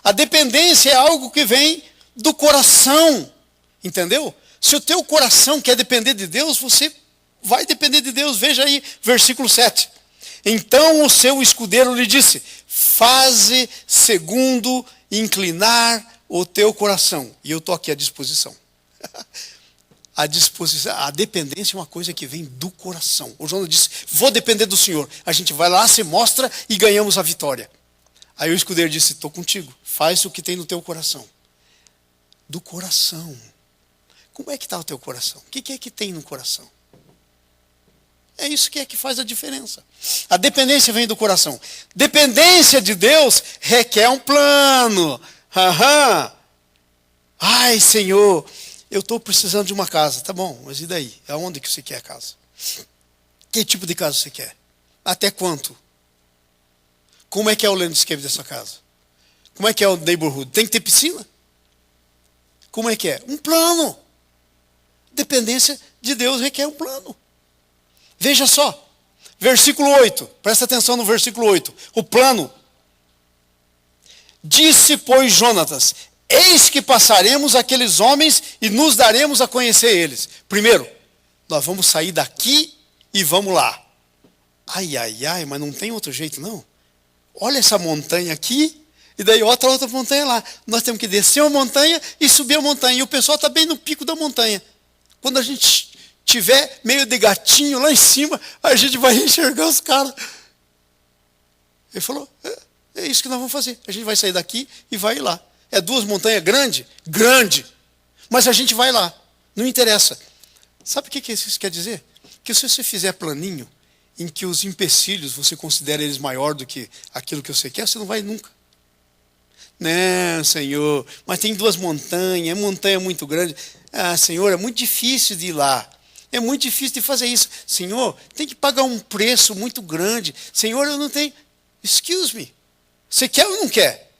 A dependência é algo que vem do coração. Entendeu? Se o teu coração quer depender de Deus, você vai depender de Deus. Veja aí, versículo 7. Então o seu escudeiro lhe disse: faze segundo inclinar o teu coração. E eu estou aqui à disposição. A dependência é uma coisa que vem do coração. O Jonas disse: vou depender do Senhor. A gente vai lá, se mostra e ganhamos a vitória. Aí o escudeiro disse: estou contigo. Faz o que tem no teu coração. Do coração. Como é que está o teu coração? O que é que tem no coração? É isso que é que faz a diferença. A dependência vem do coração. Dependência de Deus requer um plano. Ai, Senhor, eu estou precisando de uma casa. Tá bom, mas e daí? Aonde que você quer a casa? Que tipo de casa você quer? Até quanto? Como é que é o landscape dessa casa? Como é que é o neighborhood? Tem que ter piscina? Como é que é? Um plano. Dependência de Deus requer um plano. Veja só, versículo 8, presta atenção no versículo 8, o plano. Disse, pois, Jonatas: eis que passaremos aqueles homens e nos daremos a conhecer eles. Primeiro, nós vamos sair daqui e vamos lá. Ai, ai, ai, mas não tem outro jeito não. Olha essa montanha aqui, e daí outra montanha lá. Nós temos que descer uma montanha e subir a montanha. E o pessoal está bem no pico da montanha. Quando a gente tiver meio de gatinho lá em cima, a gente vai enxergar os caras. Ele falou: é isso que nós vamos fazer. A gente vai sair daqui e vai lá. É 2 montanhas grandes? Grande. Mas a gente vai lá. Não interessa. Sabe o que isso quer dizer? Que se você fizer planinho, em que os empecilhos, você considera eles maior do que aquilo que você quer, você não vai nunca. Não, Senhor, mas tem 2 montanhas, é montanha muito grande. Ah, Senhor, é muito difícil de ir lá. É muito difícil de fazer isso. Senhor, tem que pagar um preço muito grande. Senhor, eu não tenho... Excuse me. Você quer ou não quer?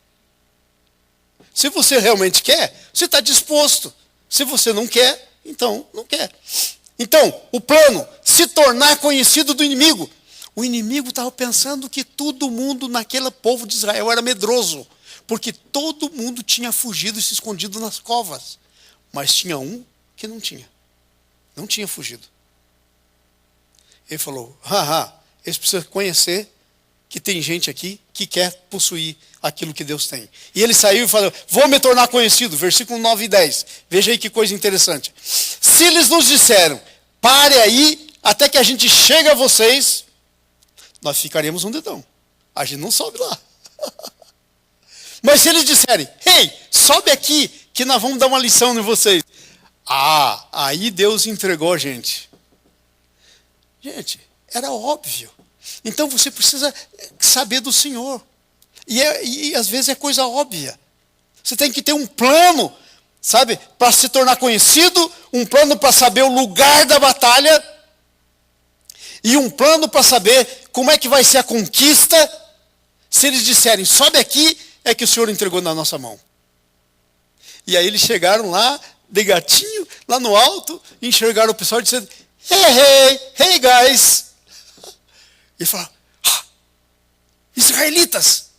Se você realmente quer, você está disposto. Se você não quer, então não quer. Então, o plano, se tornar conhecido do inimigo. O inimigo estava pensando que todo mundo naquele povo de Israel era medroso. Porque todo mundo tinha fugido e se escondido nas covas. Mas tinha um que não tinha. Não tinha fugido. Ele falou: eles precisam conhecer que tem gente aqui que quer possuir aquilo que Deus tem. E ele saiu e falou: vou me tornar conhecido. Versículo 9 e 10. Veja aí que coisa interessante. Se eles nos disseram: pare aí, até que a gente chegue a vocês, nós ficaremos um dedão. A gente não sobe lá. Mas se eles disserem: ei, sobe aqui, que nós vamos dar uma lição em vocês. Aí Deus entregou a gente. Gente, era óbvio. Então você precisa saber do Senhor. E às vezes é coisa óbvia. Você tem que ter um plano, sabe, para se tornar conhecido, um plano para saber o lugar da batalha, e um plano para saber como é que vai ser a conquista. Se eles disserem: sobe aqui, é que o Senhor entregou na nossa mão. E aí eles chegaram lá, de gatinho, lá no alto, e enxergaram o pessoal dizendo: hey guys. E falaram: israelitas,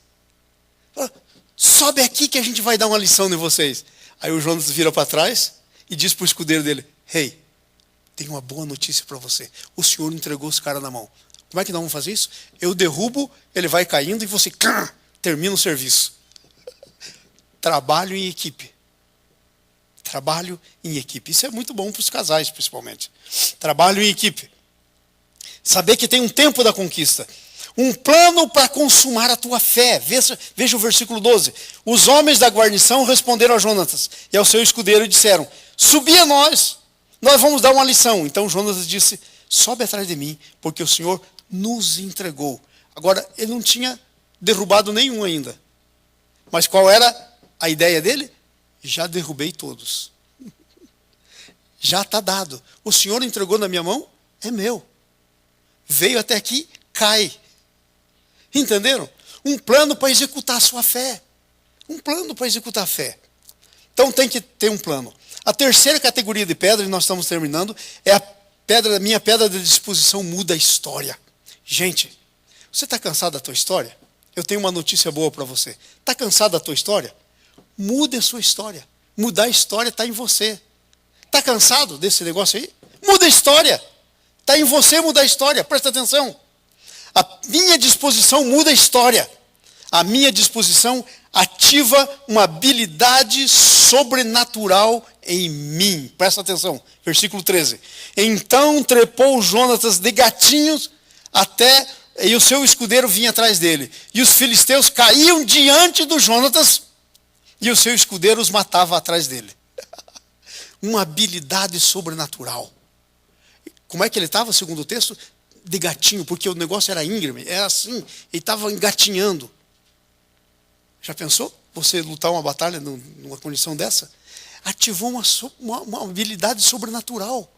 sobe aqui que a gente vai dar uma lição em vocês. Aí o Jonas vira para trás e diz para o escudeiro dele: hey, tenho uma boa notícia para você. O Senhor entregou os caras na mão. Como é que nós vamos fazer isso? Eu derrubo, ele vai caindo e você termina o serviço. Trabalho em equipe. Trabalho em equipe. Isso é muito bom para os casais, principalmente. Trabalho em equipe. Saber que tem um tempo da conquista. Um plano para consumar a tua fé. Veja o versículo 12. Os homens da guarnição responderam a Jonatas e ao seu escudeiro e disseram: subi a nós vamos dar uma lição. Então Jonatas disse: sobe atrás de mim, porque o Senhor nos entregou. Agora, ele não tinha derrubado nenhum ainda. Mas qual era a ideia dele? Já derrubei todos. Já está dado. O Senhor entregou na minha mão, é meu. Veio até aqui, cai. Entenderam? Um plano para executar a sua fé. Um plano para executar a fé. Então tem que ter um plano. A terceira categoria de pedra, e nós estamos terminando, é a minha pedra de disposição muda a história. Gente, você está cansado da tua história? eu tenho uma notícia boa para você. Está cansado da tua história? Muda a sua história. Mudar a história está em você. Está cansado desse negócio aí? Muda a história. Está em você mudar a história. Presta atenção. A minha disposição muda a história. A minha disposição ativa uma habilidade sobrenatural em mim. Presta atenção. Versículo 13. Então trepou Jonatas de gatinhos até... E o seu escudeiro vinha atrás dele. E os filisteus caíam diante do Jonatas. E o seu escudeiro os matava atrás dele. Uma habilidade sobrenatural. Como é que ele estava, segundo o texto? De gatinho, porque o negócio era íngreme. Era assim, ele estava engatinhando. Já pensou? Você lutar uma batalha numa condição dessa? Ativou uma habilidade sobrenatural.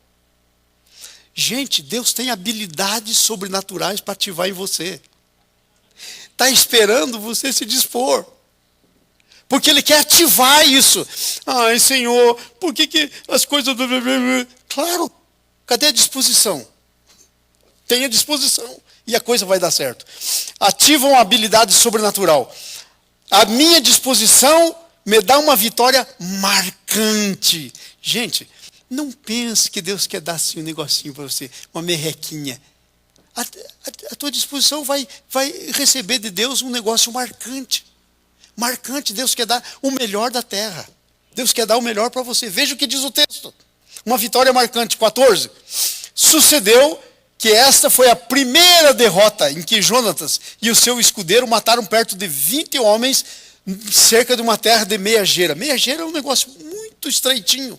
Gente, Deus tem habilidades sobrenaturais para ativar em você. Está esperando você se dispor. Porque Ele quer ativar isso. Ai, Senhor, por que as coisas... Claro, cadê a disposição? Tenha disposição e a coisa vai dar certo. Ativa uma habilidade sobrenatural. A minha disposição me dá uma vitória marcante. Gente, não pense que Deus quer dar assim um negocinho para você, uma merrequinha. A tua disposição vai receber de Deus um negócio marcante. Marcante, Deus quer dar o melhor da terra. Deus quer dar o melhor para você. Veja o que diz o texto. Uma vitória marcante, 14. Sucedeu que esta foi a primeira derrota em que Jonatas e o seu escudeiro mataram perto de 20 homens, cerca de uma terra de meia gera. Meia gera é um negócio muito estreitinho.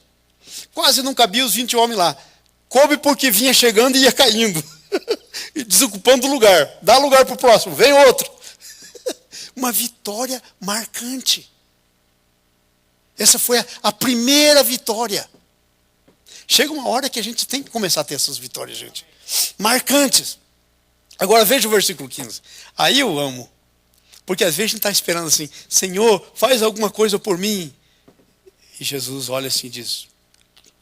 Quase não cabia os 20 homens lá. Coube porque vinha chegando e ia caindo. E desocupando o lugar. Dá lugar para o próximo, vem outro. Uma vitória marcante. Essa foi a primeira vitória. Chega uma hora que a gente tem que começar a ter essas vitórias, gente. Marcantes. Agora veja o versículo 15. Aí eu amo. Porque às vezes a gente está esperando assim, Senhor, faz alguma coisa por mim. E Jesus olha assim e diz,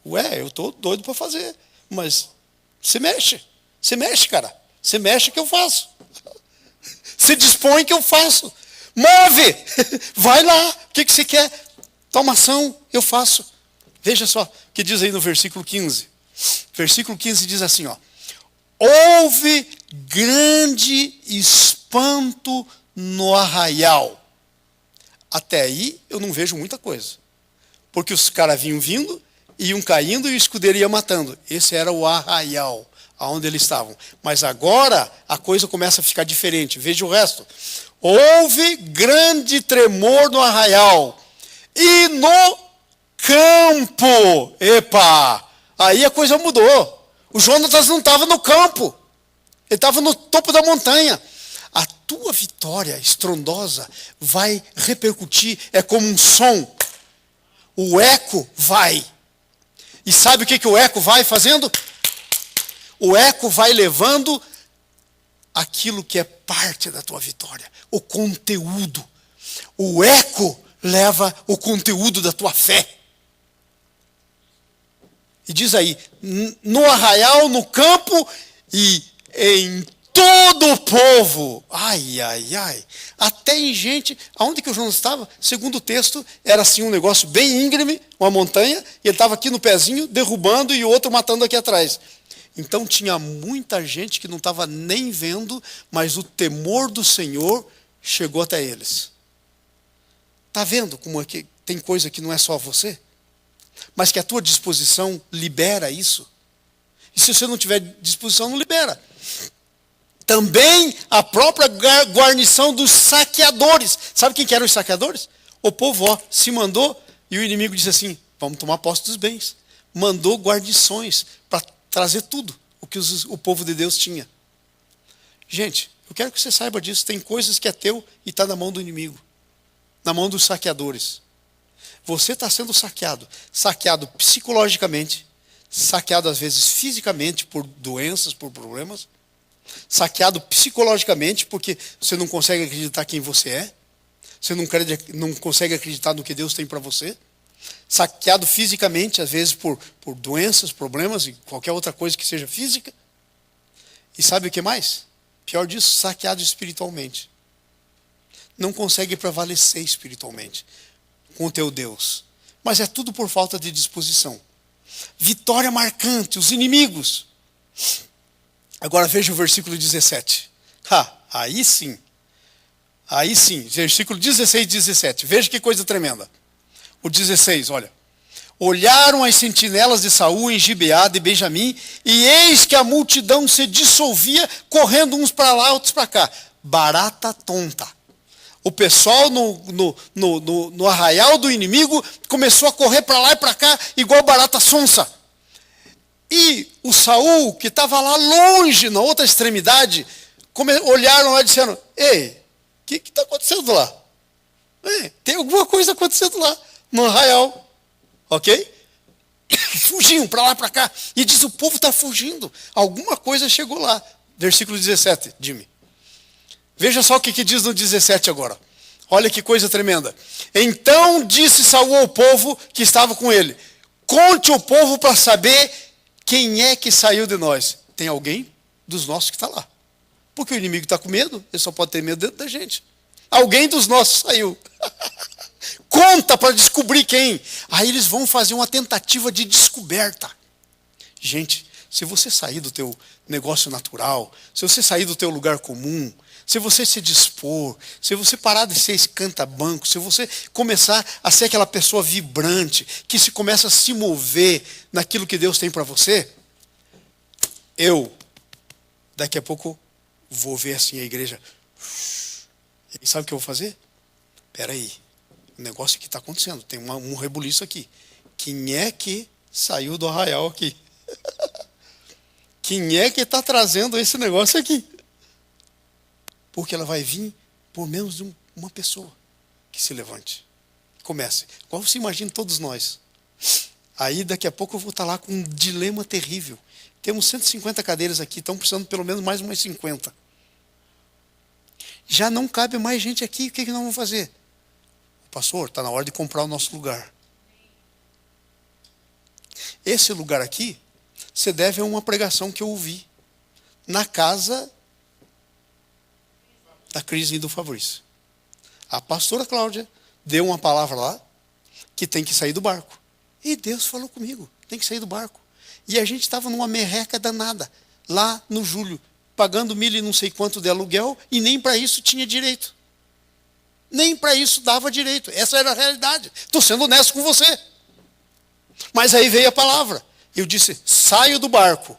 ué, eu estou doido para fazer. Mas você mexe. Você mexe, cara. Você mexe que eu faço. Você dispõe que eu faço. Move! Vai lá. O que você quer? Toma ação, eu faço. Veja só o que diz aí no versículo 15. Versículo 15 diz assim, ó. Houve grande espanto no arraial. Até aí eu não vejo muita coisa. Porque os caras vinham vindo, iam caindo e o escudeiro ia matando. Esse era o arraial, aonde eles estavam. Mas agora a coisa começa a ficar diferente. Veja o resto. Houve grande tremor no arraial. E no campo. Epa! Aí a coisa mudou. O Jonatas não estava no campo. Ele estava no topo da montanha. A tua vitória estrondosa vai repercutir. É como um som. O eco vai. E sabe o que o eco vai fazendo? O eco vai levando aquilo que é parte da tua vitória. O conteúdo. O eco leva o conteúdo da tua fé. E diz aí, no arraial, no campo e em todo o povo. Ai, ai, ai. Até em gente, aonde que o Jonas estava? Segundo o texto, era assim um negócio bem íngreme, uma montanha, e ele estava aqui no pezinho, derrubando, e o outro matando aqui atrás. Então tinha muita gente que não estava nem vendo, mas o temor do Senhor chegou até eles. Está vendo como é que tem coisa que não é só você? Mas que a tua disposição libera isso. E se você não tiver disposição, não libera. Também a própria guarnição dos saqueadores. Sabe quem que eram os saqueadores? O povo se mandou e o inimigo disse assim, vamos tomar posse dos bens. Mandou guarnições para trazer tudo o que o povo de Deus tinha. Gente, eu quero que você saiba disso. Tem coisas que é teu e está na mão do inimigo. Na mão dos saqueadores. Você está sendo saqueado. Saqueado psicologicamente. Saqueado às vezes fisicamente por doenças, por problemas. Saqueado psicologicamente porque você não consegue acreditar quem você é. Você não consegue acreditar no que Deus tem para você. Saqueado fisicamente, às vezes por doenças, problemas e qualquer outra coisa que seja física. E sabe o que mais? Pior disso, saqueado espiritualmente. não consegue prevalecer espiritualmente com o teu Deus. Mas é tudo por falta de disposição. Vitória marcante, os inimigos. Agora veja o versículo 17. Aí sim. Aí sim, versículo 16 e 17. Veja que coisa tremenda. O 16, olha. Olharam as sentinelas de Saul em Gibeá de Benjamim, e eis que a multidão se dissolvia, correndo uns para lá, outros para cá. Barata tonta. O pessoal no arraial do inimigo começou a correr para lá e para cá, igual barata sonsa. E o Saul, que estava lá longe, na outra extremidade, olharam lá e disseram: ei, o que está acontecendo lá? Ei, tem alguma coisa acontecendo lá, no arraial. Ok? Fugiam para lá, para cá. E diz: o povo está fugindo. Alguma coisa chegou lá. Versículo 17, Jimmy. Veja só o que diz no 17 agora. Olha que coisa tremenda. Então disse Saul ao povo que estava com ele: conte o povo para saber quem é que saiu de nós. Tem alguém dos nossos que está lá. Porque o inimigo está com medo, ele só pode ter medo dentro da gente. Alguém dos nossos saiu. Conta para descobrir quem. Aí eles vão fazer uma tentativa de descoberta. Gente, se você sair do teu negócio natural, se você sair do teu lugar comum, se você se dispor, se você parar de ser escanta-banco, se você começar a ser aquela pessoa vibrante, que se começa a se mover naquilo que Deus tem para você, daqui a pouco, vou ver assim a igreja. E sabe o que eu vou fazer? Espera aí. O negócio que está acontecendo, tem um rebuliço aqui. Quem é que saiu do arraial aqui? Quem é que está trazendo esse negócio aqui? Porque ela vai vir por menos de uma pessoa que se levante. Comece. Igual você imagina todos nós. Aí daqui a pouco eu vou estar lá com um dilema terrível. Temos 150 cadeiras aqui, estão precisando pelo menos mais umas 50. Já não cabe mais gente aqui, o que nós vamos fazer? Pastor, está na hora de comprar o nosso lugar. Esse lugar aqui se deve a uma pregação que eu ouvi na casa da Cris e do Fabrício. A pastora Cláudia deu uma palavra lá que tem que sair do barco. E Deus falou comigo, tem que sair do barco. E a gente estava numa merreca danada, lá no julho, pagando 1.000 e não sei quanto de aluguel, e nem para isso tinha direito. Nem para isso dava direito. Essa era a realidade. Estou sendo honesto com você. Mas aí veio a palavra. Eu disse: saio do barco.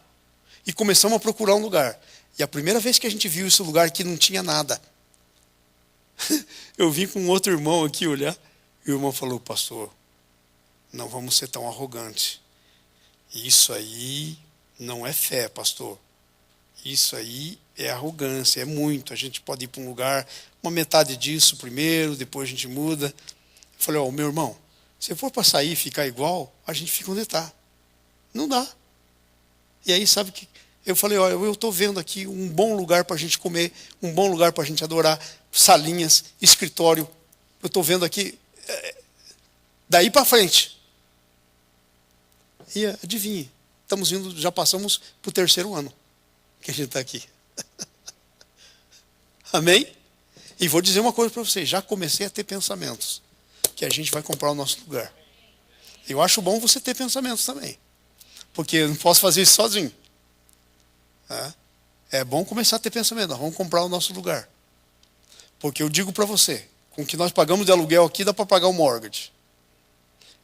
E começamos a procurar um lugar. E a primeira vez que a gente viu esse lugar aqui não tinha nada. Eu vim com um outro irmão aqui olhar. E o irmão falou: pastor, não vamos ser tão arrogantes. Isso aí não é fé, pastor. Isso aí é arrogância, é muito. A gente pode ir para um lugar, uma metade disso primeiro, depois a gente muda. Eu falei: meu irmão, se for para sair e ficar igual, a gente fica onde está. Não dá. E aí, sabe que eu falei: eu estou vendo aqui um bom lugar para a gente comer, um bom lugar para a gente adorar, salinhas, escritório. Eu estou vendo aqui, daí para frente. E adivinhe, estamos indo, já passamos para o 3º ano que a gente está aqui. Amém? E vou dizer uma coisa para vocês: já comecei a ter pensamentos que a gente vai comprar o nosso lugar. Eu acho bom você ter pensamentos também, porque eu não posso fazer isso sozinho. É bom começar a ter pensamento: nós vamos comprar o nosso lugar. Porque eu digo para você, com o que nós pagamos de aluguel aqui, dá para pagar o mortgage.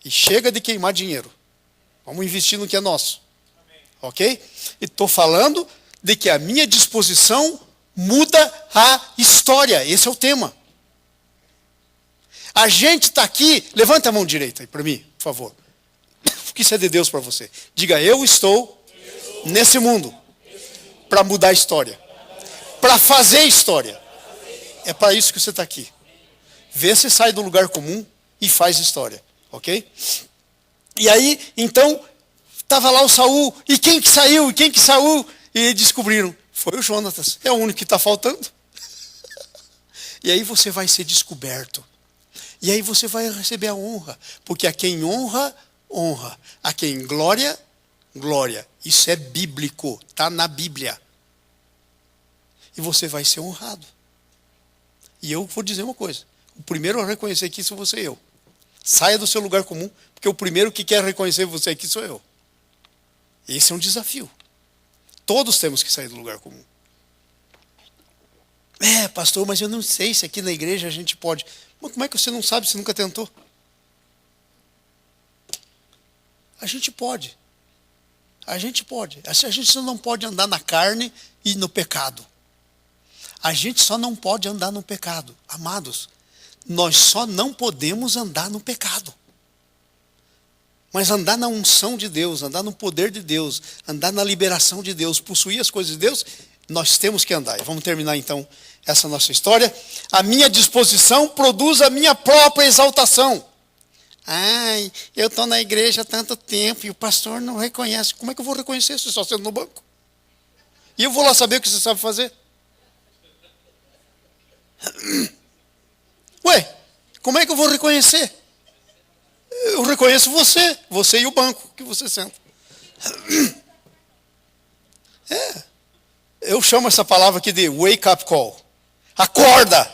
E chega de queimar dinheiro. Vamos investir no que é nosso. Ok? E estou falando de que a minha disposição muda a história. Esse é o tema. A gente está aqui. Levanta a mão direita aí para mim, por favor. Porque isso é de Deus para você. Diga: eu estou nesse mundo para mudar a história, para fazer história. É para isso que você está aqui. Vê se sai do lugar comum e faz história. Ok? E aí, então, estava lá o Saul. E quem que saiu? E quem que saiu? E descobriram: foi o Jonatas. É o único que está faltando. E aí você vai ser descoberto. E aí você vai receber a honra. Porque a quem honra, honra. A quem glória, glória. Isso é bíblico. Está na Bíblia. E você vai ser honrado. E eu vou dizer uma coisa. O primeiro a reconhecer que isso vou ser eu. Saia do seu lugar comum, porque o primeiro que quer reconhecer você aqui sou eu. Esse é um desafio. Todos temos que sair do lugar comum. Pastor, mas eu não sei se aqui na igreja a gente pode. Mas como é que você não sabe se nunca tentou? A gente pode. A gente pode. A gente só não pode andar na carne e no pecado. A gente só não pode andar no pecado. Amados, nós só não podemos andar no pecado. Mas andar na unção de Deus, andar no poder de Deus, andar na liberação de Deus, possuir as coisas de Deus, nós temos que andar. E vamos terminar então essa nossa história. A minha disposição produz a minha própria exaltação. Ai, eu estou na igreja há tanto tempo e o pastor não reconhece. Como é que eu vou reconhecer se eu só sendo no banco? E eu vou lá saber o que você sabe fazer? Ué, como é que eu vou reconhecer? Eu reconheço você e o banco que você senta. Eu chamo essa palavra aqui de wake up call. Acorda!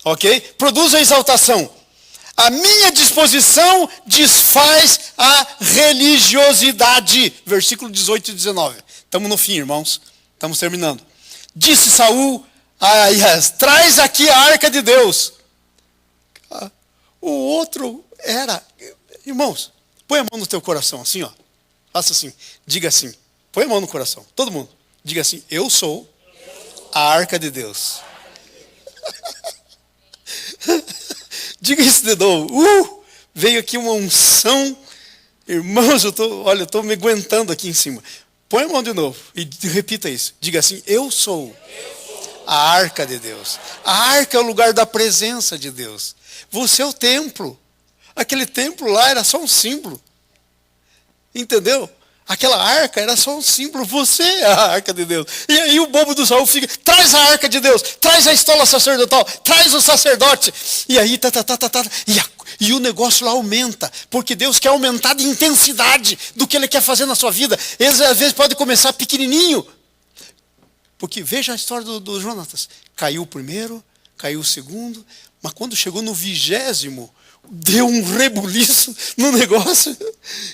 Ok? Produz a exaltação. A minha disposição desfaz a religiosidade. Versículo 18 e 19. Estamos no fim, irmãos. Estamos terminando. Disse Saul a Ahaz, traz aqui a arca de Deus. O outro era... Irmãos, põe a mão no teu coração, assim, ó. Faça assim, diga assim. Põe a mão no coração, todo mundo. Diga assim, eu sou a arca de Deus. Diga isso de novo. Veio aqui uma unção. Irmãos, eu estou me aguentando aqui em cima. Põe a mão de novo e repita isso. Diga assim, eu sou a arca de Deus. A arca é o lugar da presença de Deus. Você é o templo. Aquele templo lá era só um símbolo. Entendeu? Aquela arca era só um símbolo. Você é a arca de Deus. E aí o bobo do Saul fica, traz a arca de Deus, traz a estola sacerdotal, traz o sacerdote. E aí, e o negócio lá aumenta. Porque Deus quer aumentar de intensidade do que Ele quer fazer na sua vida. Eles às vezes podem começar pequenininho. Porque veja a história do Jonatas. Caiu o primeiro, caiu o segundo. Mas quando chegou no 20º, deu um rebuliço no negócio.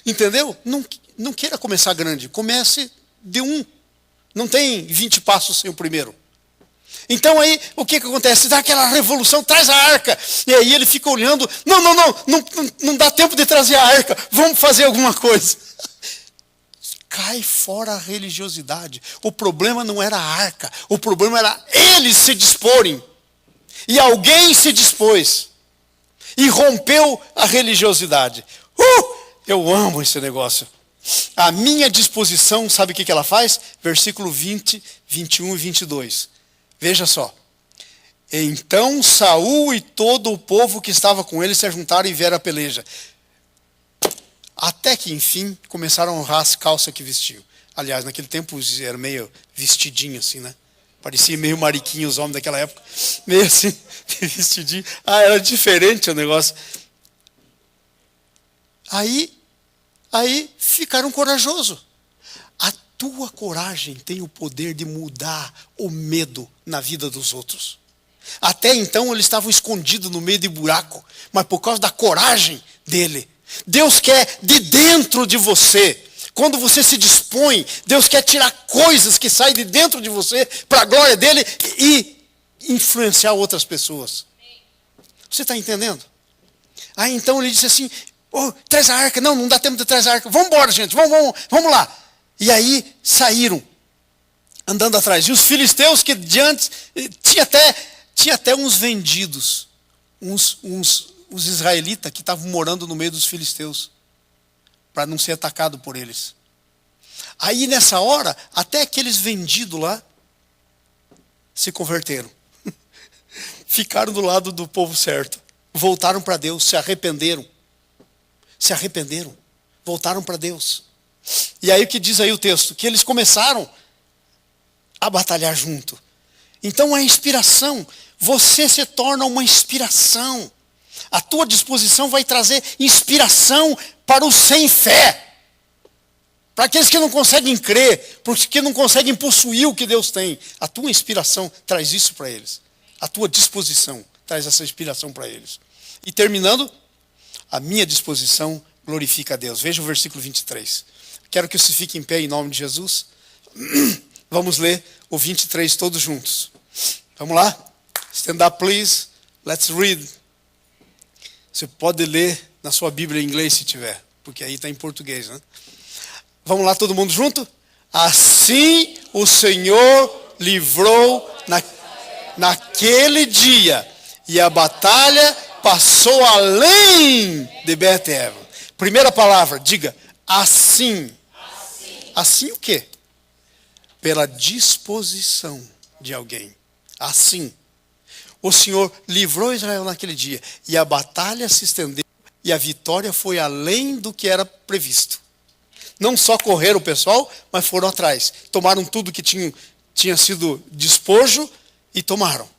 Entendeu? Não queira começar grande. Comece de um. Não tem 20 passos sem o primeiro. Então aí, o que acontece? Dá aquela revolução, traz a arca. E aí ele fica olhando. Não dá tempo de trazer a arca. Vamos fazer alguma coisa. Cai fora a religiosidade. O problema não era a arca. O problema era eles se disporem. E alguém se dispôs. E rompeu a religiosidade. Eu amo esse negócio. A minha disposição, sabe o que ela faz? Versículo 20, 21 e 22. Veja só. Então Saul e todo o povo que estava com ele se juntaram e vieram a peleja. Até que, enfim, começaram a honrar as calças que vestiam. Aliás, naquele tempo era meio vestidinho assim, né? Parecia meio mariquinho os homens daquela época. Meio assim, vestidinho. Era diferente o negócio. Aí ficaram corajosos. A tua coragem tem o poder de mudar o medo na vida dos outros. Até então eles estavam escondidos no meio de buraco. Mas por causa da coragem dele, Deus quer de dentro de você. Quando você se dispõe, Deus quer tirar coisas que saem de dentro de você para a glória dele e influenciar outras pessoas. Você está entendendo? Aí então ele disse assim, traz a arca. Não dá tempo de trazer a arca. Vamos embora, gente, vamos lá. E aí saíram, andando atrás. E os filisteus que diante, tinha até uns vendidos, os israelitas que estavam morando no meio dos filisteus, para não ser atacado por eles. Aí nessa hora, até aqueles vendidos lá se converteram. Ficaram do lado do povo certo. Voltaram para Deus, se arrependeram. Voltaram para Deus. E aí o que diz aí o texto? Que eles começaram a batalhar junto. Então a inspiração, você se torna uma inspiração. A tua disposição vai trazer inspiração para os sem fé. Para aqueles que não conseguem crer, porque não conseguem possuir o que Deus tem. A tua inspiração traz isso para eles. A tua disposição traz essa inspiração para eles. E terminando, a minha disposição glorifica a Deus. Veja o versículo 23. Quero que você fique em pé em nome de Jesus. Vamos ler o 23 todos juntos. Vamos lá? Stand up, please. Let's read. Você pode ler na sua Bíblia em inglês se tiver, porque aí está em português, né? Vamos lá, todo mundo junto? Assim o Senhor livrou naquele dia, e a batalha passou além de Bet-Aven. Primeira palavra, diga, assim. Assim o quê? Pela disposição de alguém. Assim. O Senhor livrou Israel naquele dia, e a batalha se estendeu, e a vitória foi além do que era previsto. Não só correram o pessoal, mas foram atrás. Tomaram tudo que tinha sido despojo e tomaram.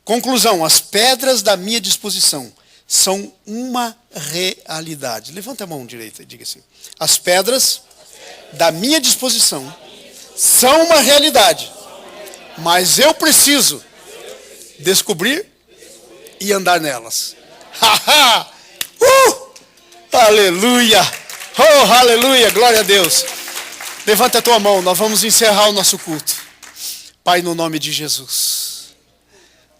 Conclusão, as pedras da minha disposição são uma realidade. Levanta a mão direita e diga assim. As pedras da minha disposição são uma realidade. Mas eu preciso descobrir e andar nelas. Aleluia! Oh, aleluia! Glória a Deus! Levanta a tua mão, nós vamos encerrar o nosso culto. Pai, no nome de Jesus,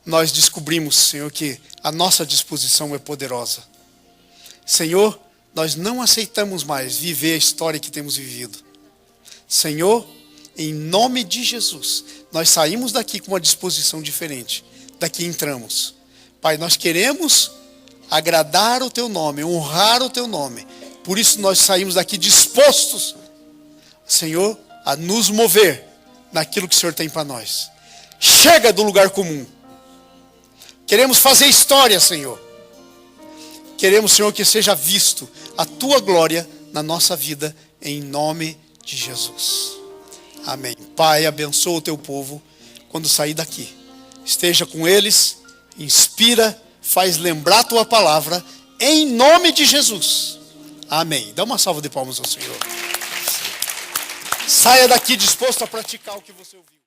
nós descobrimos, Senhor, que a nossa disposição é poderosa. Senhor, nós não aceitamos mais viver a história que temos vivido. Senhor, em nome de Jesus, nós saímos daqui com uma disposição diferente. Daqui entramos. Pai, nós queremos agradar o Teu nome, honrar o Teu nome. Por isso nós saímos daqui dispostos, Senhor, a nos mover naquilo que o Senhor tem para nós. Chega do lugar comum. Queremos fazer história, Senhor. Queremos, Senhor, que seja visto a Tua glória na nossa vida, em nome de Jesus. Amém. Pai, abençoa o Teu povo quando sair daqui. Esteja com eles, inspira, faz lembrar a Tua palavra, em nome de Jesus. Amém. Dá uma salva de palmas ao Senhor. Saia daqui disposto a praticar o que você ouviu.